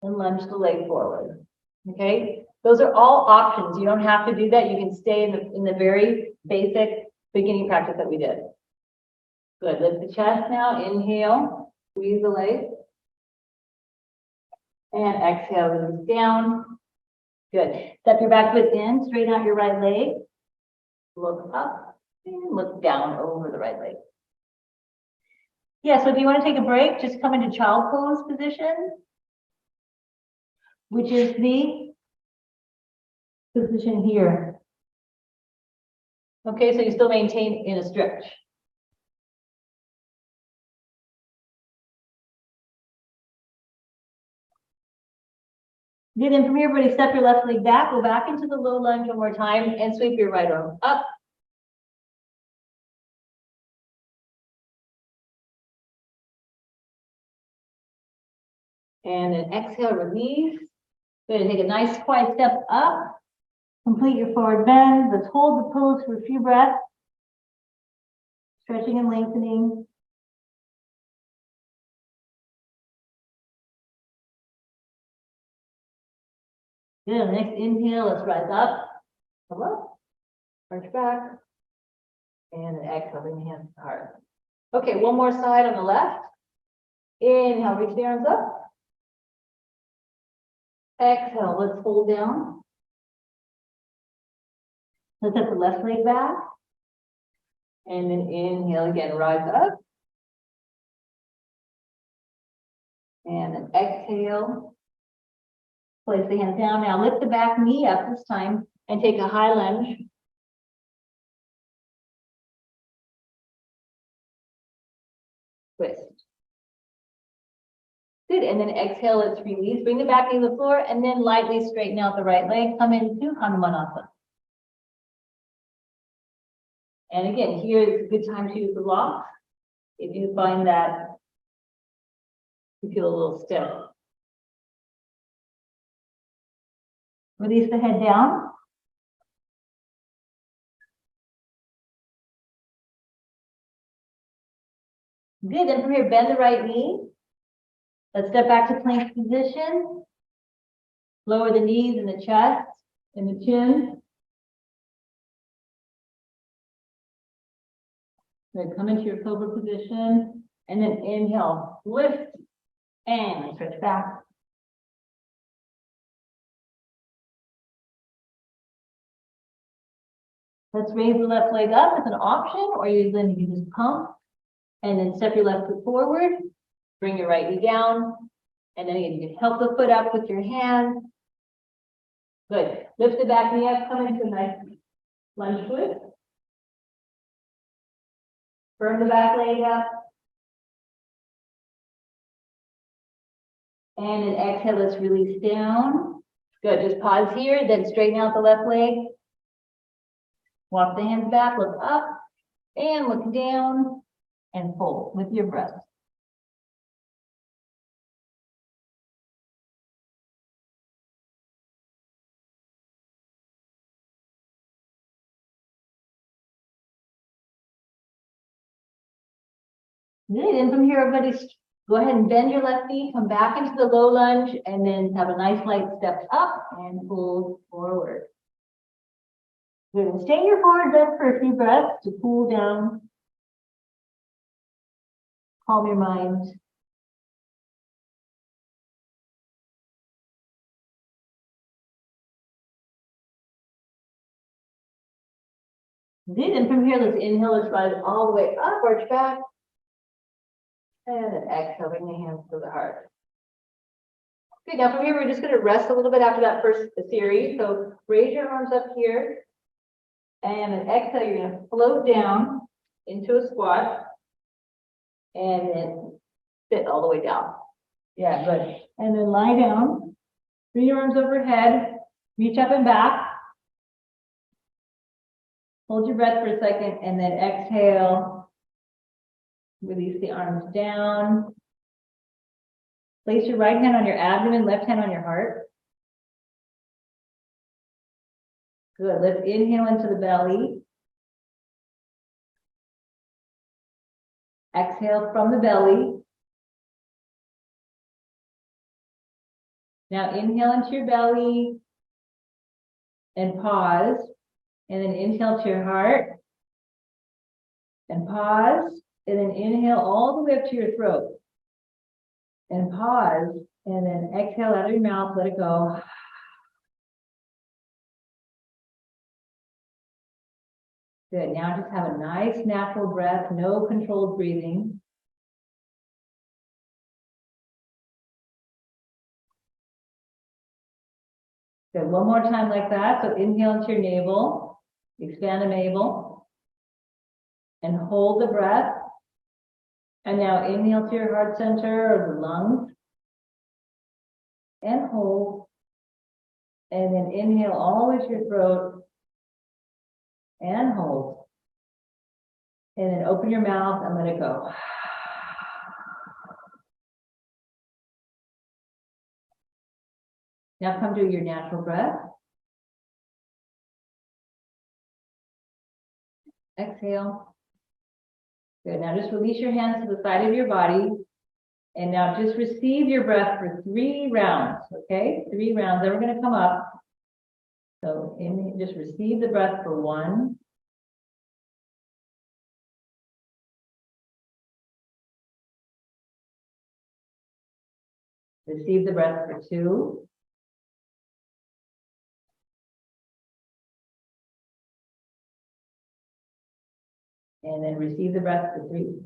Speaker 2: and lunge the leg forward. Okay, those are all options. You don't have to do that. You can stay in the very basic beginning practice that we did. Good. Lift the chest now. Inhale, squeeze the leg, and exhale, release down. Good. Step your back foot in, straighten out your right leg. Look up and look down over the right leg. Yeah, so if you want to take a break, just come into child pose position, which is the position here. Okay, so you still maintain in a stretch. Good, and from here, everybody step your left leg back, go back into the low lunge one more time, and sweep your right arm up. And then exhale, release. Good, take a nice quiet step up. Complete your forward bend. Let's hold the pose for a few breaths. Stretching and lengthening. Good, next inhale, let's rise up. Come up, arch back. And then exhale, bring the hands to the heart. Okay, one more side on the left. Inhale, reach the arms up. Exhale, let's hold down. Let's set the left leg back. And then inhale again, rise up. And then exhale. Place the hands down. Now lift the back knee up this time and take a high lunge. Twist. Good, and then exhale, let's release. Bring the back knee to the floor and then lightly straighten out the right leg. Come into Hanumanasana. And again, here is a good time to use the blocks. If you find that you feel a little stiff. Release the head down. Good, then from here, bend the right knee. Let's step back to plank position. Lower the knees and the chest and the chin. Good, come into your cobra position. And then inhale, lift, and stretch back. Let's raise the left leg up as an option, or you can just pump and then step your left foot forward, bring your right knee down, and then again, you can help the foot up with your hand. Good. Lift the back knee up, come into a nice lunge twist. Burn the back leg up. And then exhale, let's release down. Good, just pause here, then straighten out the left leg. Walk the hands back, look up, and look down, and fold with your breath. Good, and from here, everybody, go ahead and bend your left knee, come back into the low lunge, and then have a nice light step up and fold forward. Good, and stay in your forward bend for a few breaths to cool down. Calm your mind. Good, and from here, let's inhale, let's rise all the way up, arch back. And then exhale, bring the hands to the heart. Okay, now from here, we're just going to rest a little bit after that first series. So raise your arms up here. And then exhale, you're going to float down into a squat. And then sit all the way down. Yeah, good. And then lie down. Bring your arms overhead. Reach up and back. Hold your breath for a second. And then exhale. Release the arms down. Place your right hand on your abdomen, left hand on your heart. Good. Let's inhale into the belly. Exhale from the belly. Now inhale into your belly and pause. And then inhale to your heart and pause. And then inhale all the way up to your throat and pause. And then exhale out of your mouth, let it go. Good. Now just have a nice natural breath, no controlled breathing. Good. One more time like that. So inhale into your navel, expand the navel, and hold the breath. And now inhale to your heart center or the lungs, and hold. And then inhale all the way to your throat, and hold. And then open your mouth and let it go. Now come to your natural breath. Exhale. Good. Now just release your hands to the side of your body. And now just receive your breath for 3 rounds. Okay? 3 rounds. Then we're going to come up. So just receive the breath for 1. Receive the breath for 2. And then receive the breath for 3.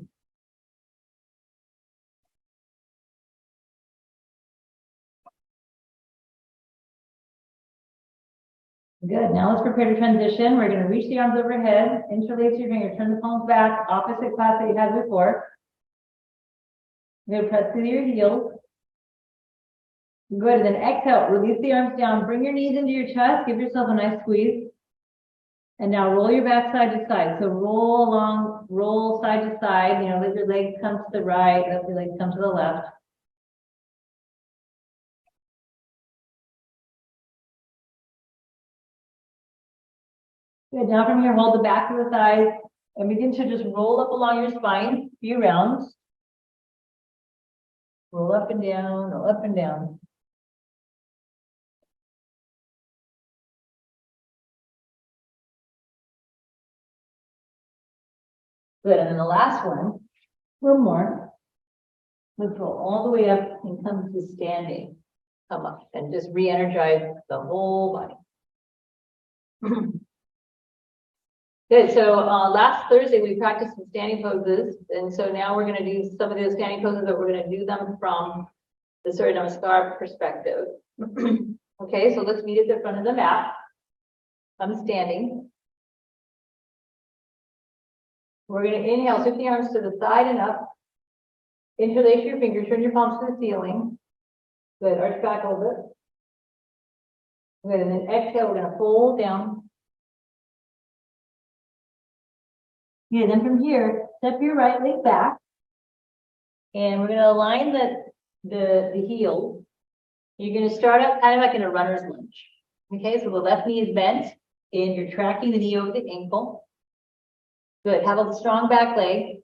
Speaker 2: Good. Now let's prepare to transition. We're going to reach the arms overhead, interlace your fingers, turn the palms back, opposite class that you had before. You're going to press through your heels. Good. And then exhale, release the arms down, bring your knees into your chest, give yourself a nice squeeze. And now roll your back side to side. So roll along, roll side to side, let your legs come to the right, let your legs come to the left. Good. Now from here, hold the back of the thighs and begin to just roll up along your spine, a few rounds. Roll up and down, roll up and down. Good. And then the last one more. Let's roll all the way up and come to standing. Come up and just re-energize the whole body. Good. So last Thursday we practiced some standing poses, and so now we're going to do some of those standing poses, but we're going to do them from the Surya Namaskar perspective. Okay, so let's meet at the front of the mat. I'm standing. We're going to inhale, sweep the arms to the side and up. Interlace your fingers, turn your palms to the ceiling. Good. Arch back a little bit. Good. And then exhale, we're going to fold down. Good. Then from here, step your right leg back. And we're going to align the heel. You're going to start up kind of like in a runner's lunge. Okay, so the left knee is bent and you're tracking the knee over the ankle. Good. Have a strong back leg.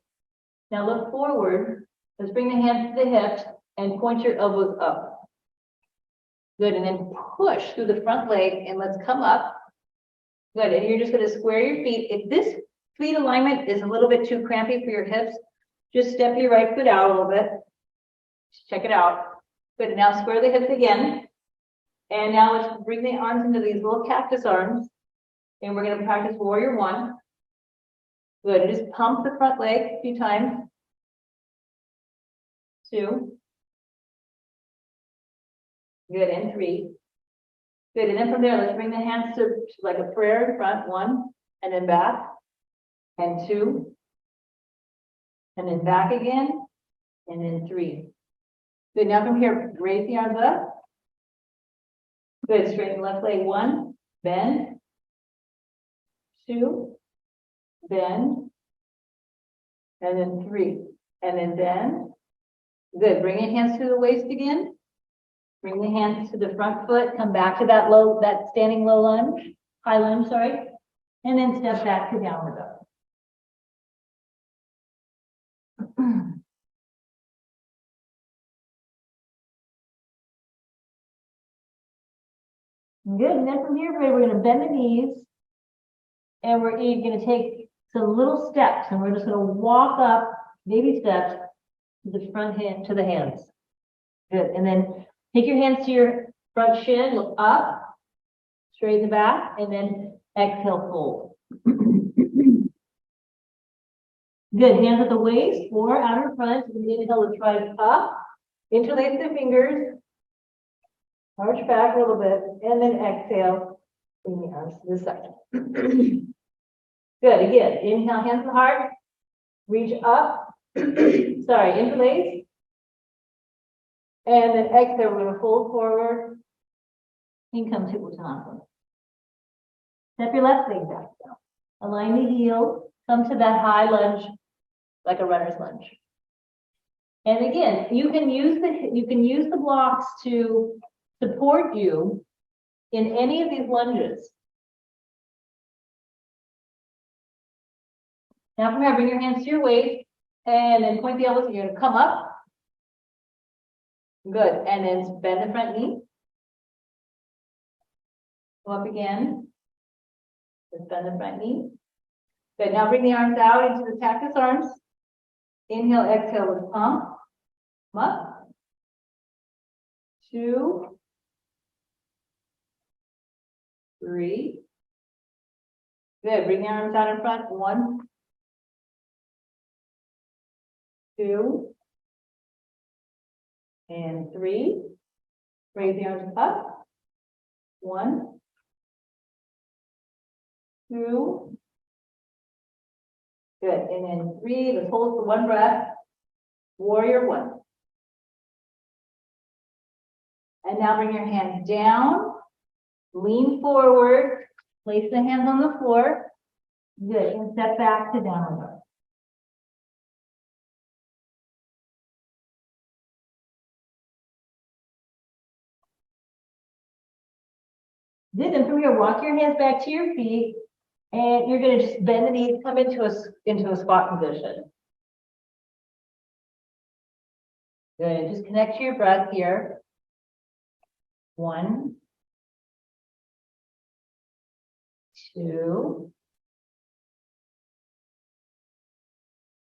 Speaker 2: Now look forward. Let's bring the hands to the hips and point your elbows up. Good. And then push through the front leg and let's come up. Good. And you're just going to square your feet. If this feet alignment is a little bit too crampy for your hips, just step your right foot out a little bit. Just check it out. Good. And now square the hips again. And now let's bring the arms into these little cactus arms. And we're going to practice warrior 1. Good. And just pump the front leg a few times. 2. Good. And 3. Good. And then from there, let's bring the hands to like a prayer in front. 1. And then back. And 2. And then back again. And then 3. Good. Now from here, raise the arms up. Good. Straighten the left leg. 1. Bend. 2. Bend. And then 3. And then bend. Good. Bring your hands to the waist again. Bring the hands to the front foot. Come back to that standing low lunge. high lunge, sorry, and then step back to downward dog. Good, and then from here, we're going to bend the knees, and we're going to take some little steps, and we're just going to walk up, baby steps, to the front hand, to the hands. Good, and then take your hands to your front shin, look up, straighten the back, and then exhale, fold. Good, hands at the waist or out in front. Inhale, let's rise up, interlace the fingers, arch back a little bit, and then exhale, bring the arms to the side. Good, again, inhale, hands to the heart, reach up, sorry, interlace, and then exhale, we're going to fold forward, and come to Uttanasana. Step your left leg back down. Align the heel, come to that high lunge, like a runner's lunge. And again, you can use the blocks to support you in any of these lunges. Now from here, bring your hands to your waist, and then point the elbows. You're going to come up. Good, and then bend the front knee. Go up again. Just bend the front knee. Good, now bring the arms out into the cactus arms. Inhale, exhale, let's pump. Come up. 2, 3. Good, bring the arms out in front. 1, 2, and 3. Raise the arms up. 1, 2. Good, and then 3. Let's hold for one breath. Warrior 1. And now bring your hands down. Lean forward. Place the hands on the floor. Good, and step back to downward dog. Good, and from here, walk your hands back to your feet, and you're going to just bend the knees, come into a squat position. Good, and just connect to your breath here. 1, 2,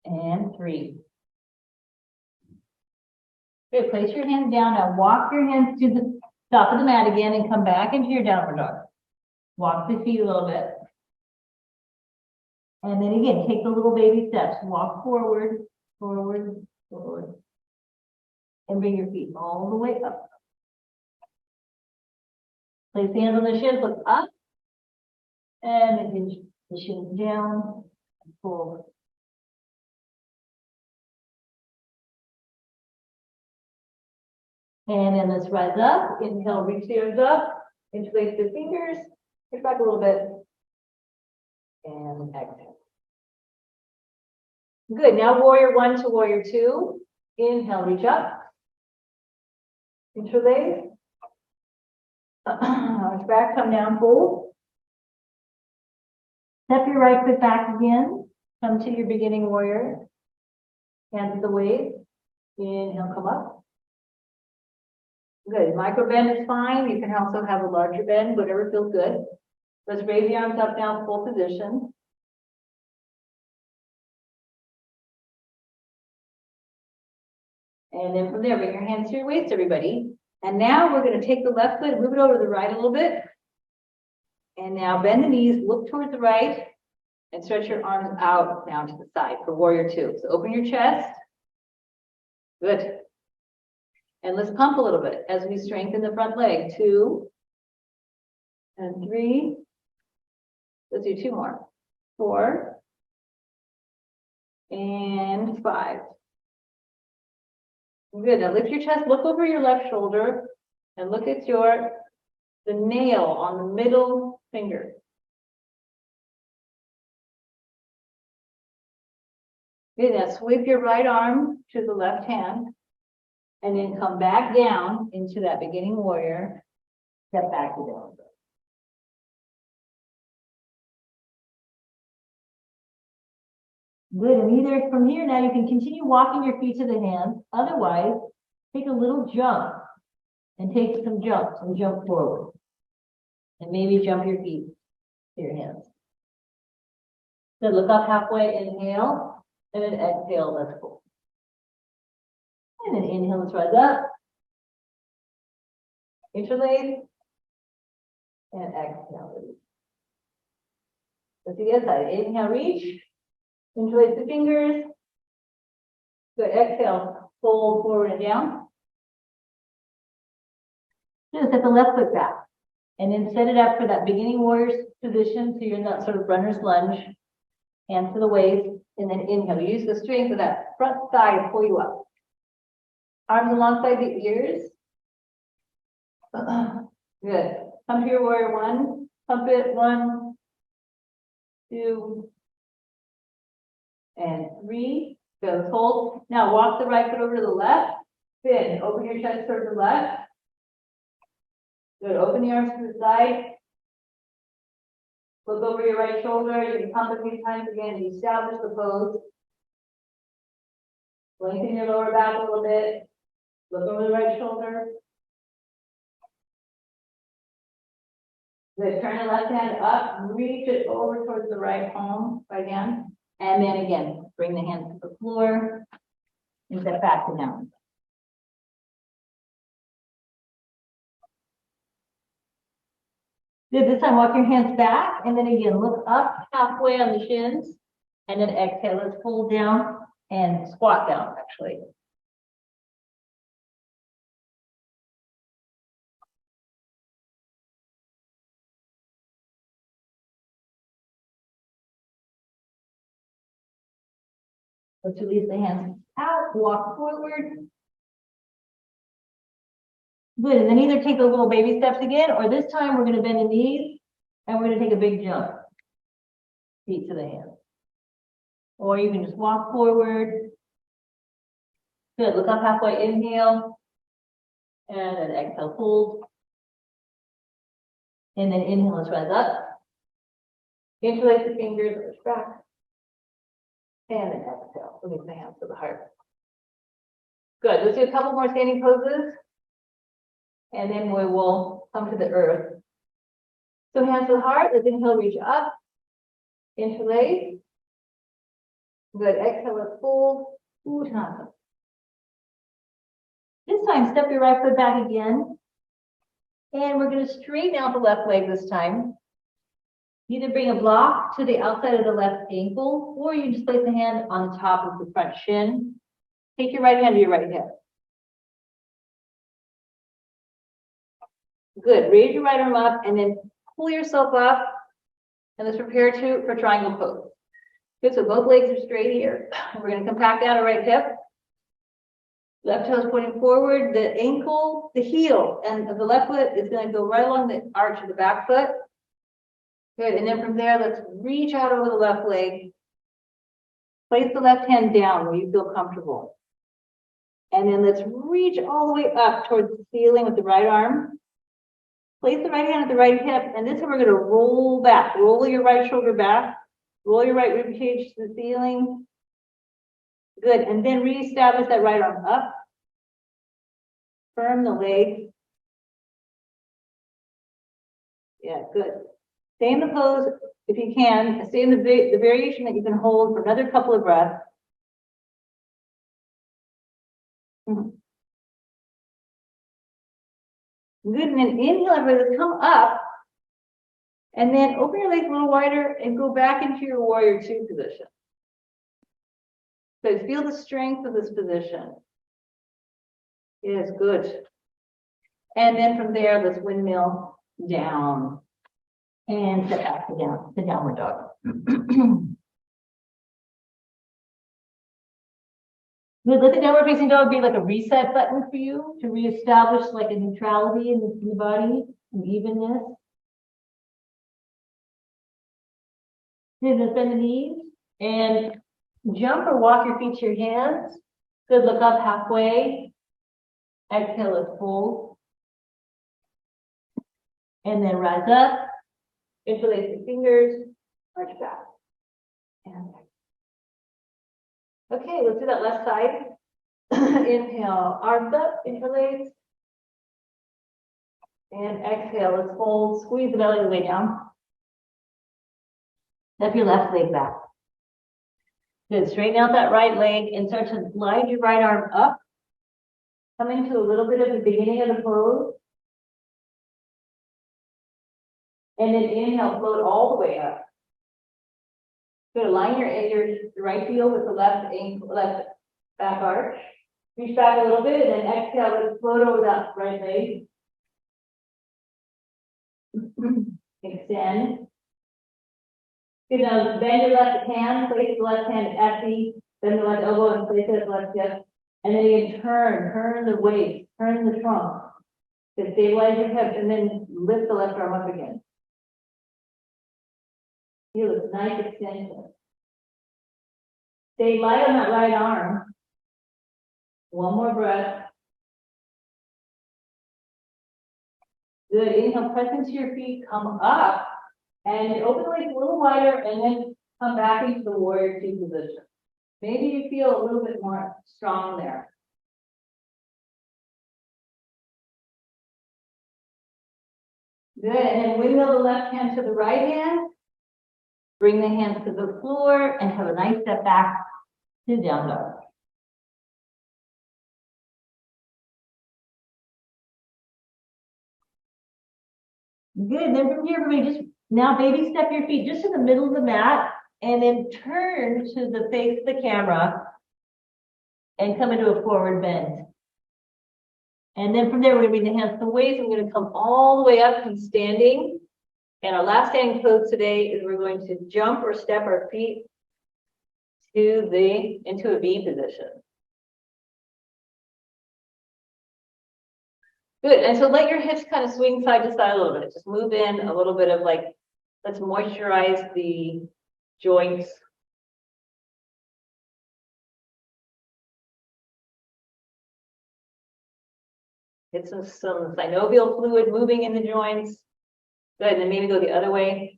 Speaker 2: and 3. Good, place your hands down. Now walk your hands to the top of the mat again and come back into your downward dog. Walk the feet a little bit. And then again, take the little baby steps. Walk forward, forward, forward. And bring your feet all the way up. Place the hands on the shins, look up. And then pinch the shins down and forward. And then let's rise up. Inhale, reach the arms up. Interlace the fingers. Push back a little bit. And exhale. Good. Now warrior 1 to warrior 2. Inhale, reach up. Interlace. Arms back, come down, fold. Step your right foot back again. Come to your beginning warrior. Hands at the waist. Inhale, come up. Good. Micro bend is fine. You can also have a larger bend, whatever feels good. Let's raise the arms up down, full position. And then from there, bring your hands to your waist, everybody. And now we're going to take the left foot, move it over to the right a little bit. And now bend the knees, look towards the right, and stretch your arms out down to the side for warrior 2. So open your chest. Good. And let's pump a little bit as we strengthen the front leg. 2 and 3. Let's do 2 more. 4 and 5. Good. Now lift your chest, look over your left shoulder, and look at the nail on the middle finger. Good. Now sweep your right arm to the left hand, and then come back down into that beginning warrior. Step back to down. Good, and either from here now you can continue walking your feet to the hands. Otherwise, take a little jump and take some jumps and jump forward. And maybe jump your feet to your hands. Good, look up halfway, inhale, and then exhale, let's go. And then inhale, let's rise up. Interlace, and exhale, release. Let's do the other side. Inhale, reach. Interlace the fingers. Good, exhale, fold forward and down. Just set the left foot back. And then set it up for that beginning warrior position. So you're in that sort of runner's lunge. Hands to the waist. And then inhale. Use the strength of that front thigh to pull you up. Arms alongside the ears. Good. Come to your warrior one. Pump it. 1, 2, and 3. Good. Hold. Now walk the right foot over to the left. Spin. Open your chest towards the left. Good. Open the arms to the side. Look over your right shoulder. You can pump a few times again to establish the pose. Lengthen your lower back a little bit. Look over the right shoulder. Good. Turn the left hand up. Reach it over towards the right palm, right hand. And then again, bring the hands to the floor and step back to down. Good. This time, walk your hands back, and then again, look up halfway on the shins, and then exhale. Let's pull down and squat down, actually. Let's release the hands out, walk forward. Good, and then either take those little baby steps again, or this time we're going to bend the knees, and we're going to take a big jump. Feet to the hands. Or you can just walk forward. Good, look up halfway, inhale. And then exhale, hold. And then inhale, let's rise up. Interlace the fingers, push back. And then exhale, release the hands to the heart. Good, let's do a couple more standing poses. And then we will come to the earth. So hands to the heart, let's inhale, reach up. Interlace. Good, exhale, let's fold. Uttanasana. This time, step your right foot back again. And we're going to straighten out the left leg this time. Either bring a block to the outside of the left ankle, or you just place the hand on the top of the front shin. Take your right hand to your right hip. Good. Raise your right arm up and then pull yourself up. And let's prepare for triangle pose. Good. So both legs are straight here. We're going to come back down to right hip. Left toe is pointing forward. The ankle, the heel, and of the left foot is going to go right along the arch of the back foot. Good. And then from there, let's reach out over the left leg. Place the left hand down where you feel comfortable. And then let's reach all the way up towards the ceiling with the right arm. Place the right hand at the right hip, and this time we're going to roll back. Roll your right shoulder back. Roll your right rib cage to the ceiling. Good, and then reestablish that right arm up. Firm the leg. Yeah, good. Stay in the pose if you can. Stay in the variation that you can hold for another couple of breaths. Good, and then inhale, everybody, let's come up. And then open your legs a little wider and go back into your warrior two position. So feel the strength of this position. Yes, good. And then from there, let's windmill down. And step back to down, to downward dog. Good. Let the downward facing dog be like a reset button for you to reestablish like a neutrality in the body and evenness. Good. Let's bend the knees and jump or walk your feet to your hands. Good. Look up halfway. Exhale, let's fold. And then rise up. Interlace the fingers. Arch back. And
Speaker 1: Okay, let's do that left side. Inhale, arms up, interlace. And exhale, let's fold, squeeze the belly way down. Step your left leg back. Good, straighten out that right leg and start to glide your right arm up. Coming to a little bit of the beginning of the pose. And then inhale, float all the way up. Good, align your right heel with the left ankle, left back arch. Reach back a little bit and then exhale, let's float over that right leg. Extend. Good, now bend your left hand, place the left hand at the, bend the left elbow and place it at the left hip. And then you turn the waist, turn the trunk. To stabilize your hips and then lift the left arm up again. Feel this nice extension. Stay light on that right arm. One more breath. Good. Inhale, press into your feet, come up, and open the legs a little wider, and then come back into the warrior two position. Maybe you feel a little bit more strong there. Good. And then windmill the left hand to the right hand. Bring the hands to the floor and have a nice step back to down dog. Good. Then from here, everybody, just now baby step your feet just in the middle of the mat and then turn to the face of the camera and come into a forward bend. And then from there, we're going to bring the hands to the waist. We're going to come all the way up from standing. And our last standing pose today is we're going to jump or step our feet into a V position. Good, and so let your hips kind of swing side to side a little bit. Just move in a little bit of like, let's moisturize the joints. Get some synovial fluid moving in the joints. Good, and then maybe go the other way.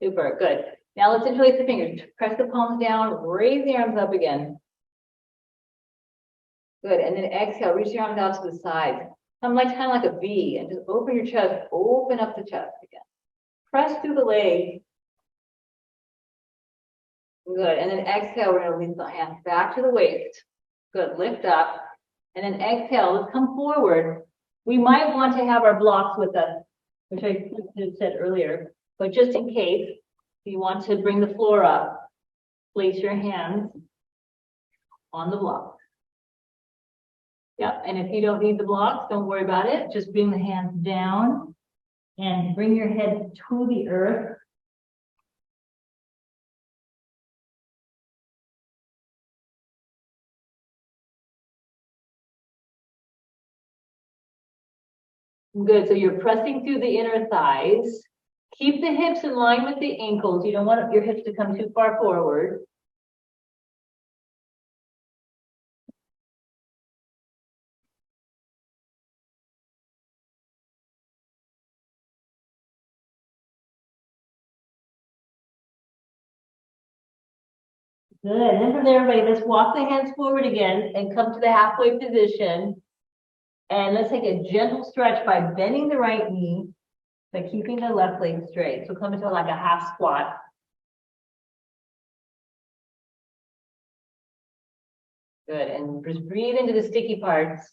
Speaker 1: Super, good. Now let's interlace the fingers. Press the palms down, raise the arms up again. Good, and then exhale, reach your arms out to the side. Kind of like a V, and just open your chest, open up the chest again. Press through the legs. Good, and then exhale, we're gonna lean the hands back to the waist. Good, lift up, and then exhale, let's come forward. We might want to have our blocks with us, which I said earlier. But just in case, if you want to bring the floor up, place your hands on the block. Yeah, and if you don't need the blocks, don't worry about it. Just bring the hands down and bring your head to the earth. Good, so you're pressing through the inner thighs. Keep the hips in line with the ankles. You don't want your hips to come too far forward. Good, and then from there, everybody, let's walk the hands forward again and come to the halfway position. And let's take a gentle stretch by bending the right knee, but keeping the left leg straight. So come into like a half squat. Good, and just breathe into the sticky parts.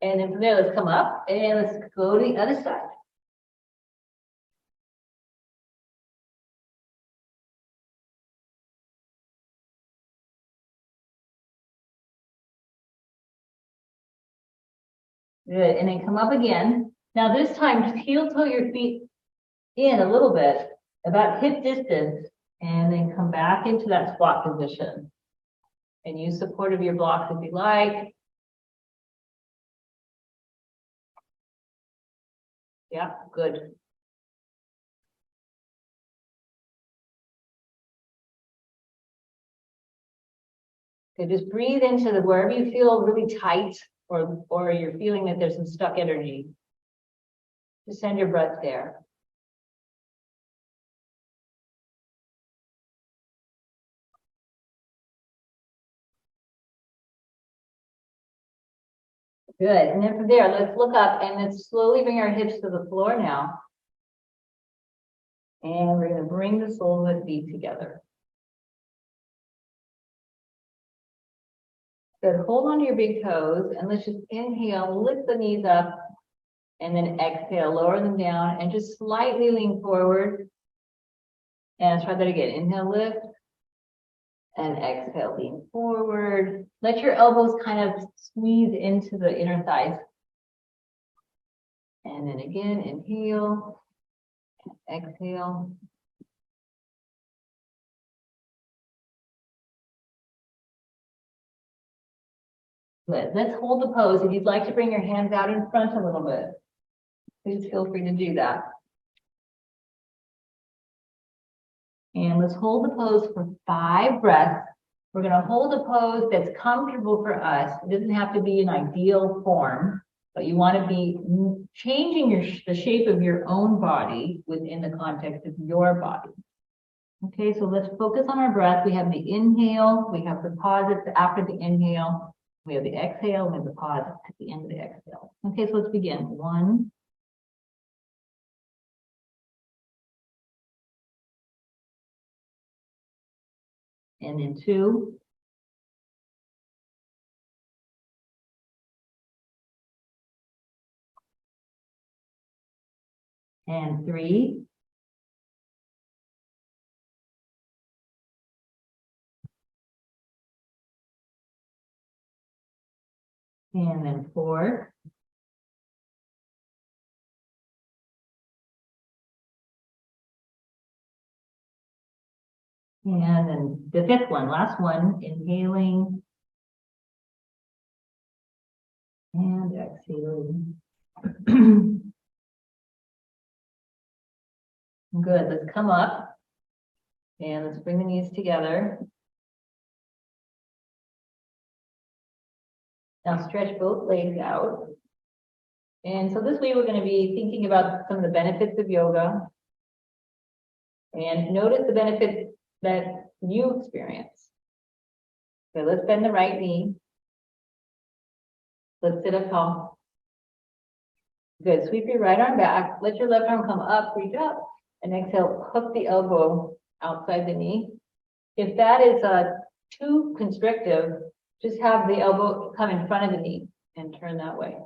Speaker 1: And then from there, let's come up and let's go to the other side. Good, and then come up again. Now this time, just heel toe your feet in a little bit, about hip distance, and then come back into that squat position. And use support of your blocks if you like. Yeah, good. Okay, just breathe into the wherever you feel really tight or you're feeling that there's some stuck energy. Just send your breath there. Good. And then from there, let's look up and let's slowly bring our hips to the floor now. And we're going to bring the soles of the feet together. Good. Hold on to your big toes and let's just inhale, lift the knees up, and then exhale, lower them down and just slightly lean forward. And let's try that again. Inhale, lift, and exhale, lean forward. Let your elbows kind of squeeze into the inner thighs. And then again, inhale, exhale. Good. Let's hold the pose. If you'd like to bring your hands out in front a little bit, please feel free to do that. And let's hold the pose for 5 breaths. We're going to hold a pose that's comfortable for us. It doesn't have to be an ideal form, but you want to be changing the shape of your own body within the context of your body. Okay, so let's focus on our breath. We have the inhale, we have the pause after the inhale, we have the exhale, and we have the pause at the end of the exhale. Okay, so let's begin. 1. And then 2. And 3. And then 4. And then the 5th one, last one, inhaling and exhaling. Good, let's come up and let's bring the knees together. Now stretch both legs out. And so this way we're going to be thinking about some of the benefits of yoga. And notice the benefits that you experience. So let's bend the right knee. Let's sit up tall. Good. Sweep your right arm back. Let your left arm come up, reach up, and exhale, hook the elbow outside the knee. If that is too constrictive, just have the elbow come in front of the knee and turn that way.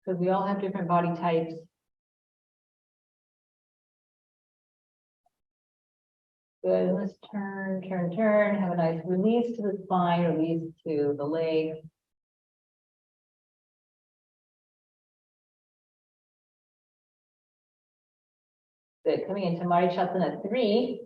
Speaker 1: Because we all have different body types. Good. Let's turn, turn, turn. Have a nice release to the spine, release to the legs. Good. Coming into Marichyasana 3.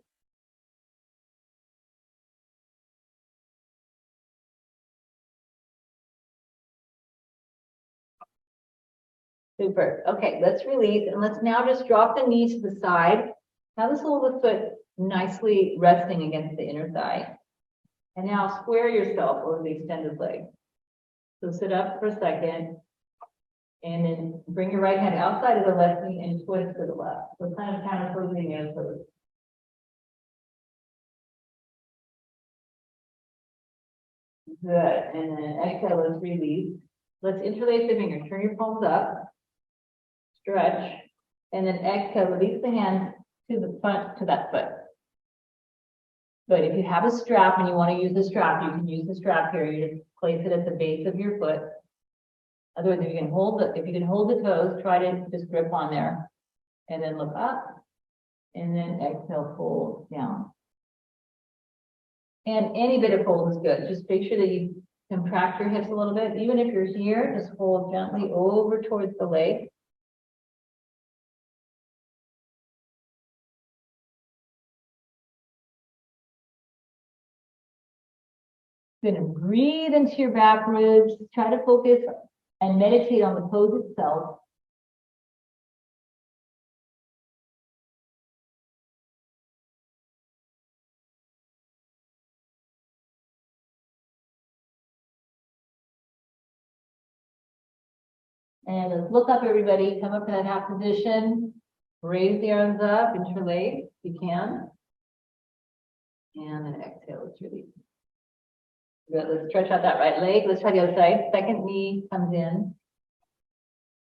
Speaker 1: Super. Okay, let's release and let's now just drop the knee to the side. Now the sole of the foot nicely resting against the inner thigh. And now square yourself over the extended leg. So sit up for a second and then bring your right hand outside of the left knee and twist to the left. So kind of counterposing your toes. Good. And then exhale, let's release. Let's interlace the fingers. Turn your palms up. Stretch. And then exhale, release the hands to the front, to that foot. But if you have a strap and you want to use the strap, you can use the strap here. You just place it at the base of your foot. Otherwise, if you can hold the toes, try to just grip on there. And then look up. And then exhale, fold down. And any bit of fold is good. Just make sure that you contract your hips a little bit. Even if you're here, just fold gently over towards the leg. You're going to breathe into your back ribs. Try to focus and meditate on the pose itself. And let's look up, everybody. Come up to that half position. Raise the arms up, interlace if you can. And then exhale, let's release. Good. Let's stretch out that right leg. Let's try the other side. Second knee comes in.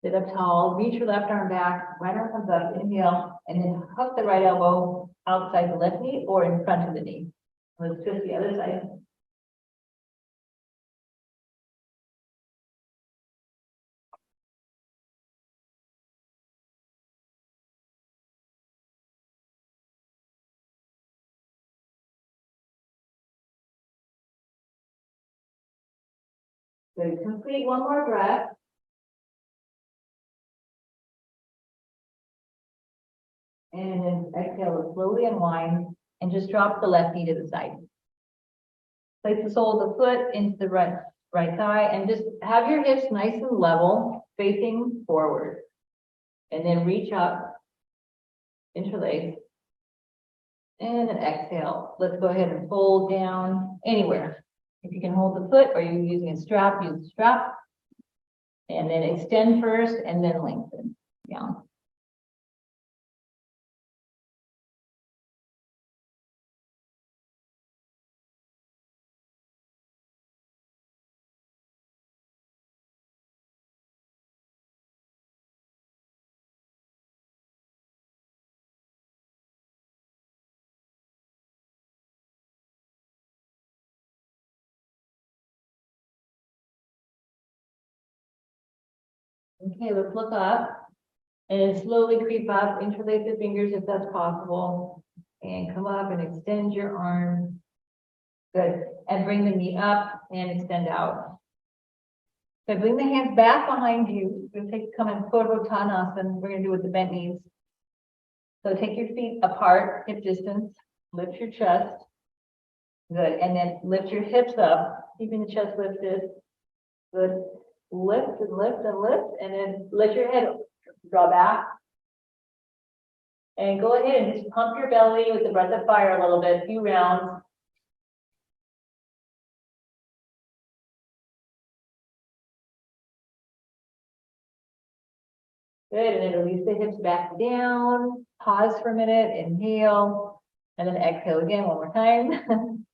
Speaker 1: Sit up tall. Reach your left arm back. Right arm comes up. Inhale. And then hook the right elbow outside the left knee or in front of the knee. Let's twist the other side. Good. Complete one more breath. And then exhale, slowly unwind and just drop the left knee to the side. Place the sole of the foot into the right thigh and just have your hips nice and level, facing forward. And then reach up, interlace, and then exhale. Let's go ahead and fold down anywhere. If you can hold the foot or you're using a strap, use the strap. And then extend first and then lengthen down. Okay, let's look up and slowly creep up, interlace the fingers if that's possible, and come up and extend your arm. Good. And bring the knee up and extend out. So bring the hands back behind you. We're going to come in Purvottanasana. We're going to do it with the bent knees. So take your feet apart, hip distance, lift your chest. Good. And then lift your hips up, keeping the chest lifted. Good. Lift and lift and lift, and then let your head draw back. And go ahead and just pump your belly with the breath of fire a little bit, a few rounds. Good, and then release the hips back down. Pause for a minute, inhale, and then exhale again one more time.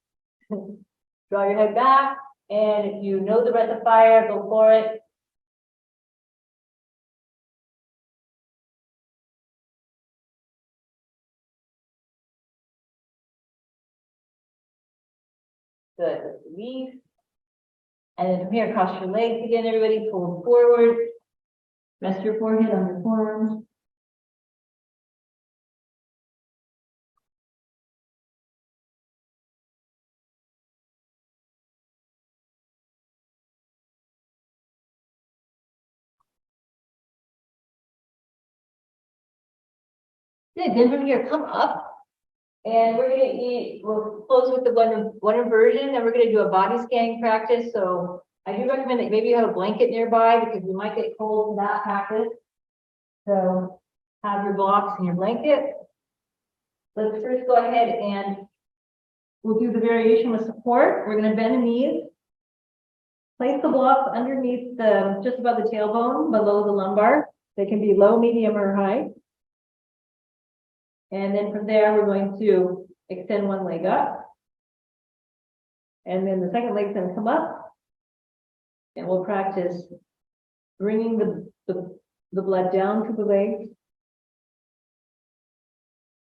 Speaker 1: Draw your head back, and if you know the breath of fire, go for it. Good, let's release. And then from here, cross your legs again, everybody, pull forward. Rest your forehead on your forearms. Good, then from here, come up. And we'll close with the one inversion, and we're gonna do a body scanning practice. So I do recommend that maybe you have a blanket nearby because you might get cold in that practice. So have your blocks and your blanket. Let's first go ahead and we'll do the variation with support. We're gonna bend the knees. Place the blocks underneath just above the tailbone, below the lumbar. They can be low, medium, or high. And then from there, we're going to extend one leg up. And then the second leg's going to come up. And we'll practice bringing the blood down to the legs.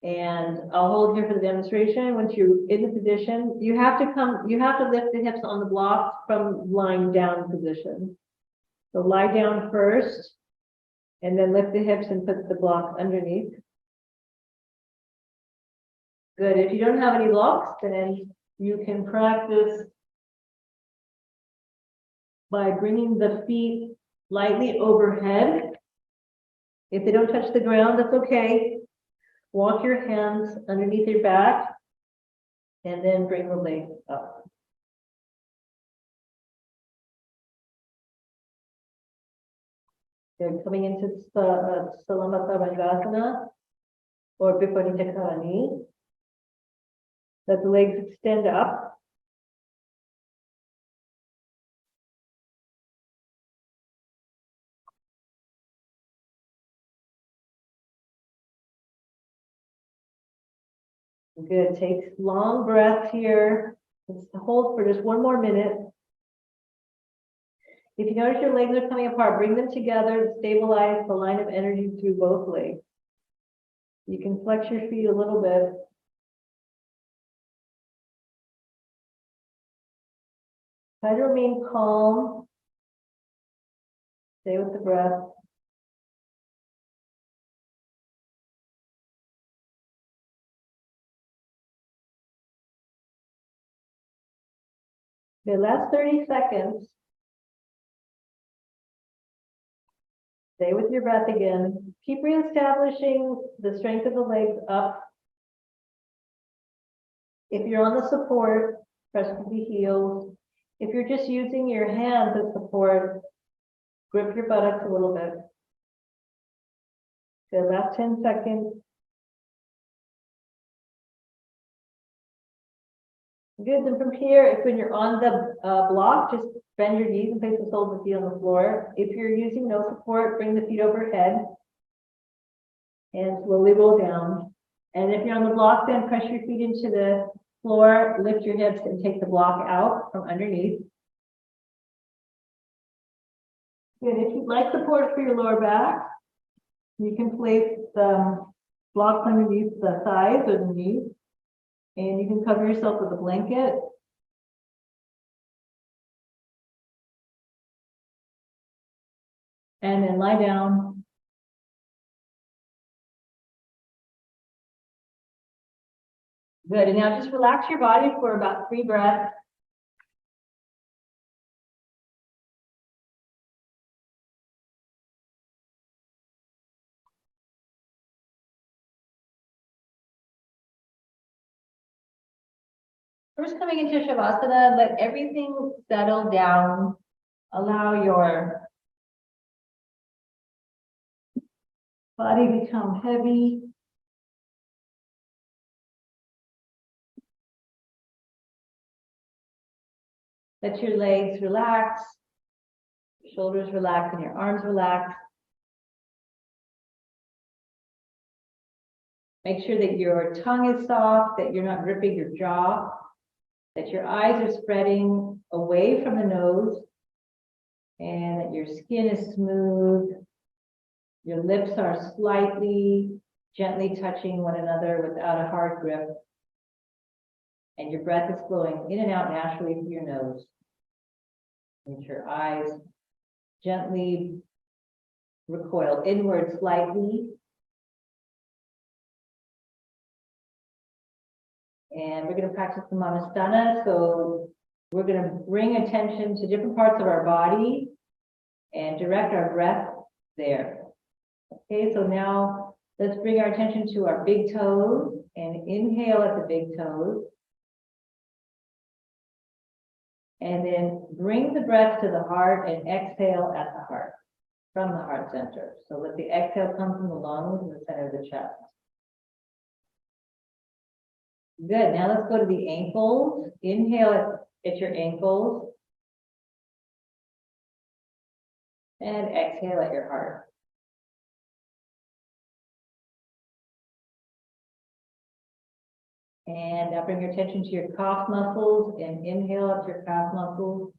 Speaker 1: And I'll hold here for the demonstration. Once you're in the position, you have to lift the hips on the blocks from lying down position. So lie down first, and then lift the hips and put the block underneath. Good. If you don't have any blocks, then you can practice by bringing the feet lightly overhead. If they don't touch the ground, that's okay. Walk your hands underneath your back and then bring the legs up. They're coming into Salutation or Viparita Karani. Let the legs extend up.
Speaker 2: Good. Take long breaths here. Just hold for just 1 more minute. If you notice your legs are coming apart, bring them together to stabilize the line of energy through both legs. You can flex your feet a little bit. Try to remain calm. Stay with the breath. The last 30 seconds. Stay with your breath again. Keep reestablishing the strength of the legs up. If you're on the support, press with the heels. If you're just using your hands as support, grip your buttocks a little bit. The last 10 seconds. Good, and from here, if when you're on the block, just bend your knees and place the soles of the feet on the floor. If you're using no support, bring the feet overhead and slowly roll down. And if you're on the block, then press your feet into the floor, lift your hips and take the block out from underneath. Good, if you'd like support for your lower back, you can place the blocks underneath the thighs or the knees. And you can cover yourself with a blanket. And then lie down. Good, and now just relax your body for about 3 breaths. First, coming into Shavasana, let everything settle down. Allow your body become heavy. Let your legs relax, your shoulders relax, and your arms relax. Make sure that your tongue is soft, that you're not gripping your jaw, that your eyes are spreading away from the nose, and that your skin is smooth. Your lips are slightly, gently touching one another without a hard grip. And your breath is flowing in and out naturally through your nose. And your eyes gently recoil inward slightly. And we're going to practice the Manasthana. So we're going to bring attention to different parts of our body and direct our breath there. Okay, so now let's bring our attention to our big toes and inhale at the big toes. And then bring the breath to the heart and exhale at the heart, from the heart center. So let the exhale come from the lungs and the center of the chest. Good, now let's go to the ankles. Inhale at your ankles. And exhale at your heart. And now bring your attention to your calf muscles and inhale at your calf muscles.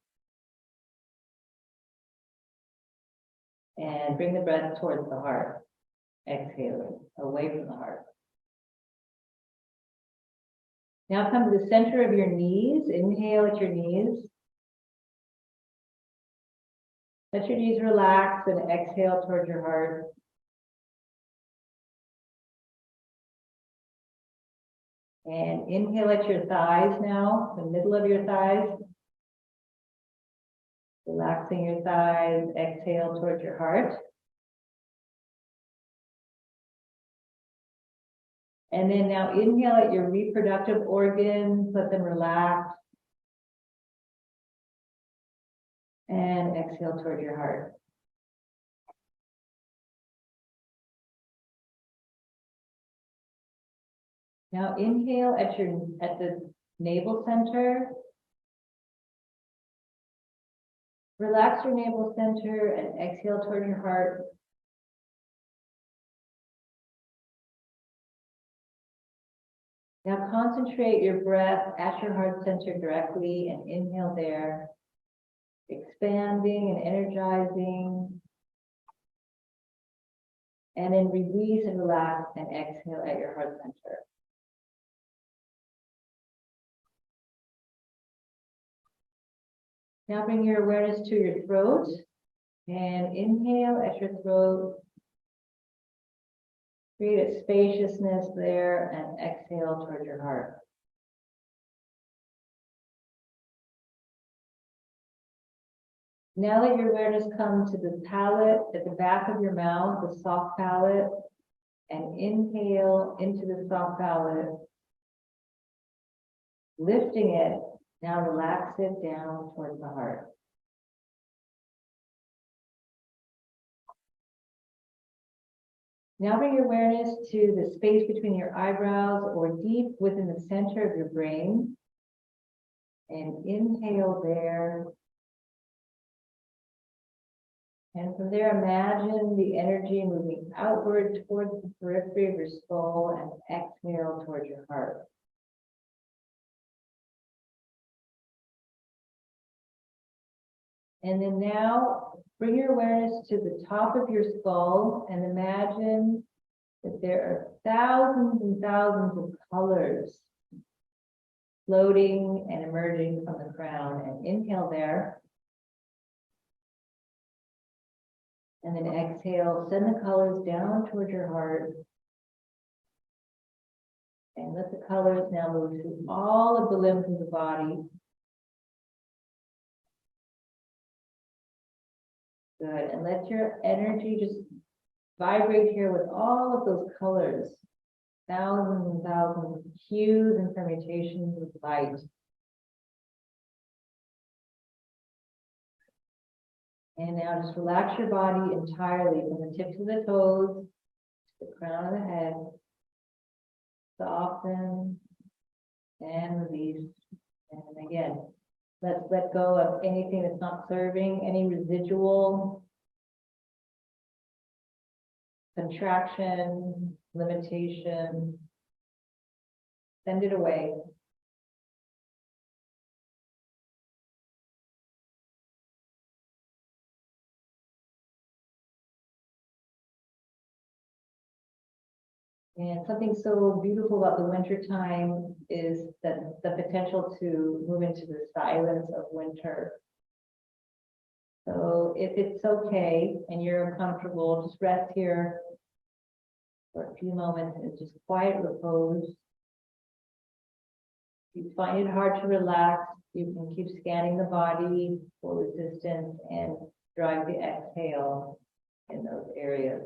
Speaker 2: And bring the breath towards the heart. Exhaling away from the heart. Now come to the center of your knees. Inhale at your knees. Let your knees relax and exhale towards your heart. And inhale at your thighs now, the middle of your thighs. Relaxing your thighs, exhale towards your heart. And then now inhale at your reproductive organs, let them relax. And exhale toward your heart. Now inhale at the navel center. Relax your navel center and exhale toward your heart. Now concentrate your breath at your heart center directly and inhale there, expanding and energizing. And then release and relax and exhale at your heart center. Now bring your awareness to your throat and inhale at your throat. Create a spaciousness there and exhale towards your heart. Now let your awareness come to the palate at the back of your mouth, the soft palate, and inhale into the soft palate, lifting it. Now relax it down towards the heart. Now bring your awareness to the space between your eyebrows or deep within the center of your brain. And inhale there. And from there, imagine the energy moving outward towards the periphery of your skull and exhale towards your heart. And then now bring your awareness to the top of your skull and imagine that there are thousands and thousands of colors floating and emerging from the crown. And inhale there. And then exhale, send the colors down towards your heart. And let the colors now move through all of the limbs of the body. Good. And let your energy just vibrate here with all of those colors. Thousands and thousands of hues and permutations of light. And now just relax your body entirely from the tips of the toes to the crown of the head. Soften and release. And again, let's let go of anything that's not serving, any residual contraction, limitation. Send it away. And something so beautiful about the winter time is that the potential to move into the silence of winter. So if it's okay and you're comfortable, just rest here for a few moments and just quiet repose. If you find it hard to relax, you can keep scanning the body for resistance and drive the exhale in those areas.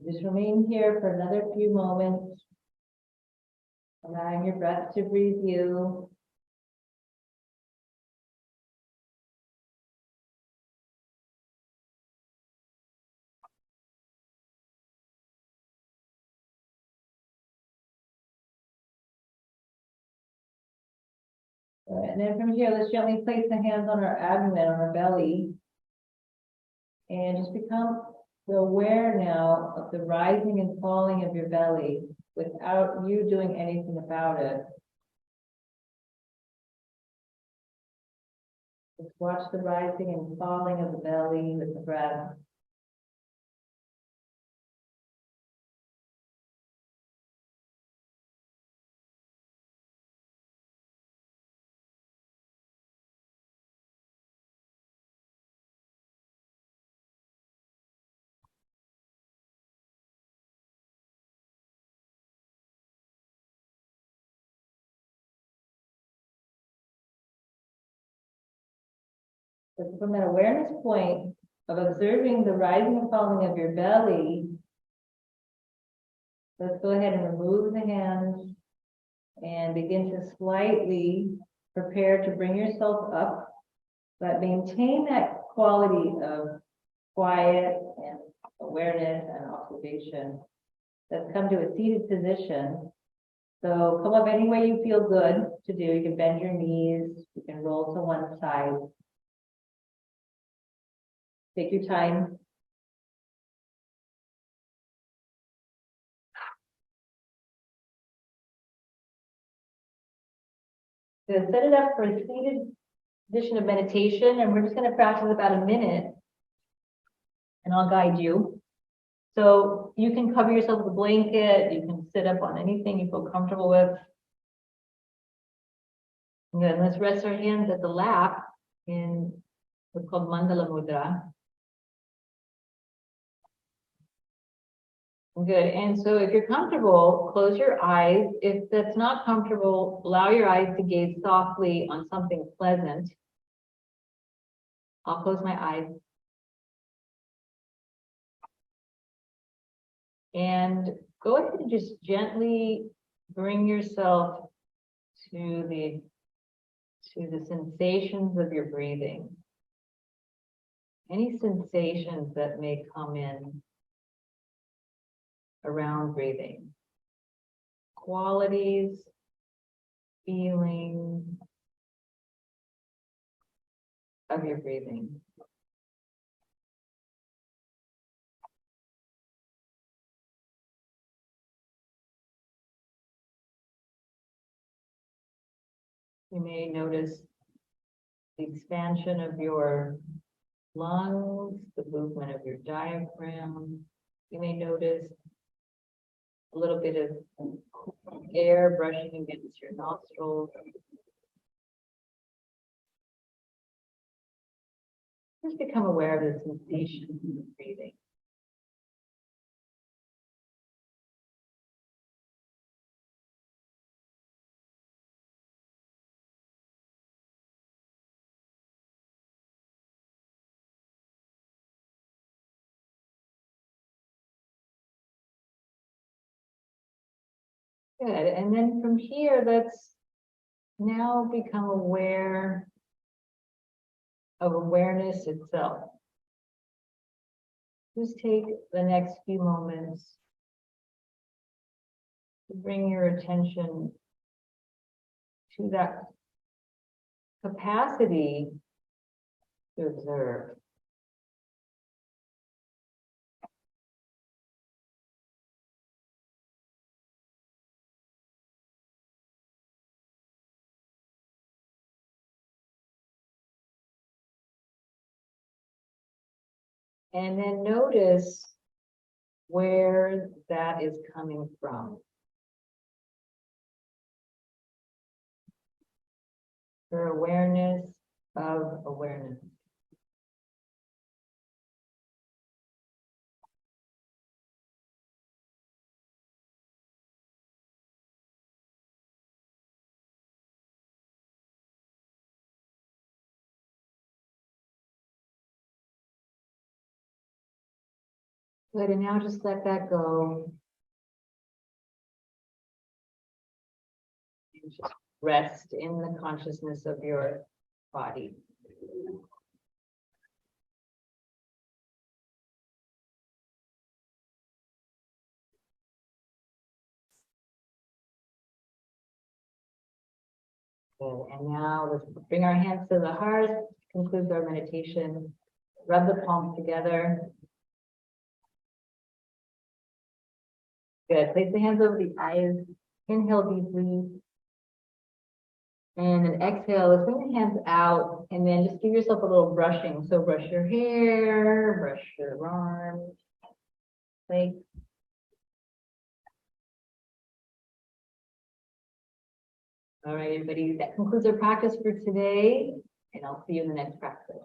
Speaker 2: Just remain here for another few moments, allowing your breath to breathe you. And then from here, let's gently place the hands on our abdomen, on our belly, and just become So aware now of the rising and falling of your belly without you doing anything about it. Just watch the rising and falling of the belly with the breath. So from that awareness point of observing the rising and falling of your belly, let's go ahead and remove the hands and begin to slightly prepare to bring yourself up, but maintain that quality of quiet and awareness and observation. Let's come to a seated position. So come up any way you feel good to do. You can bend your knees, you can roll to one side. Take your time. So set it up for a seated position of meditation, and we're just going to practice about a minute, and I'll guide you. So you can cover yourself with a blanket, you can sit up on anything you feel comfortable with. And then let's rest our hands at the lap in what's called Mandala Mudra. Good. And so if you're comfortable, close your eyes. If that's not comfortable, allow your eyes to gaze softly on something pleasant. I'll close my eyes. And go ahead and just gently bring yourself to the sensations of your breathing. Any sensations that may come in around breathing. Qualities, feelings of your breathing. You may notice the expansion of your lungs, the movement of your diaphragm. You may notice a little bit of air brushing against your nostrils. Just become aware of the sensation of breathing. Good. And then from here, let's now become aware of awareness itself. Just take the next few moments to bring your attention to that capacity to observe. And then notice where that is coming from. Your awareness of awareness. Good, and now just let that go. And just rest in the consciousness of your body. Good, and now let's bring our hands to the heart, concludes our meditation. Rub the palms together.
Speaker 1: Good. Place the hands over the eyes. Inhale deeply. And then exhale, let's bring the hands out and then just give yourself a little brushing. So brush your hair, brush your arms, legs. All right, everybody, that concludes our practice for today, and I'll see you in the next practice.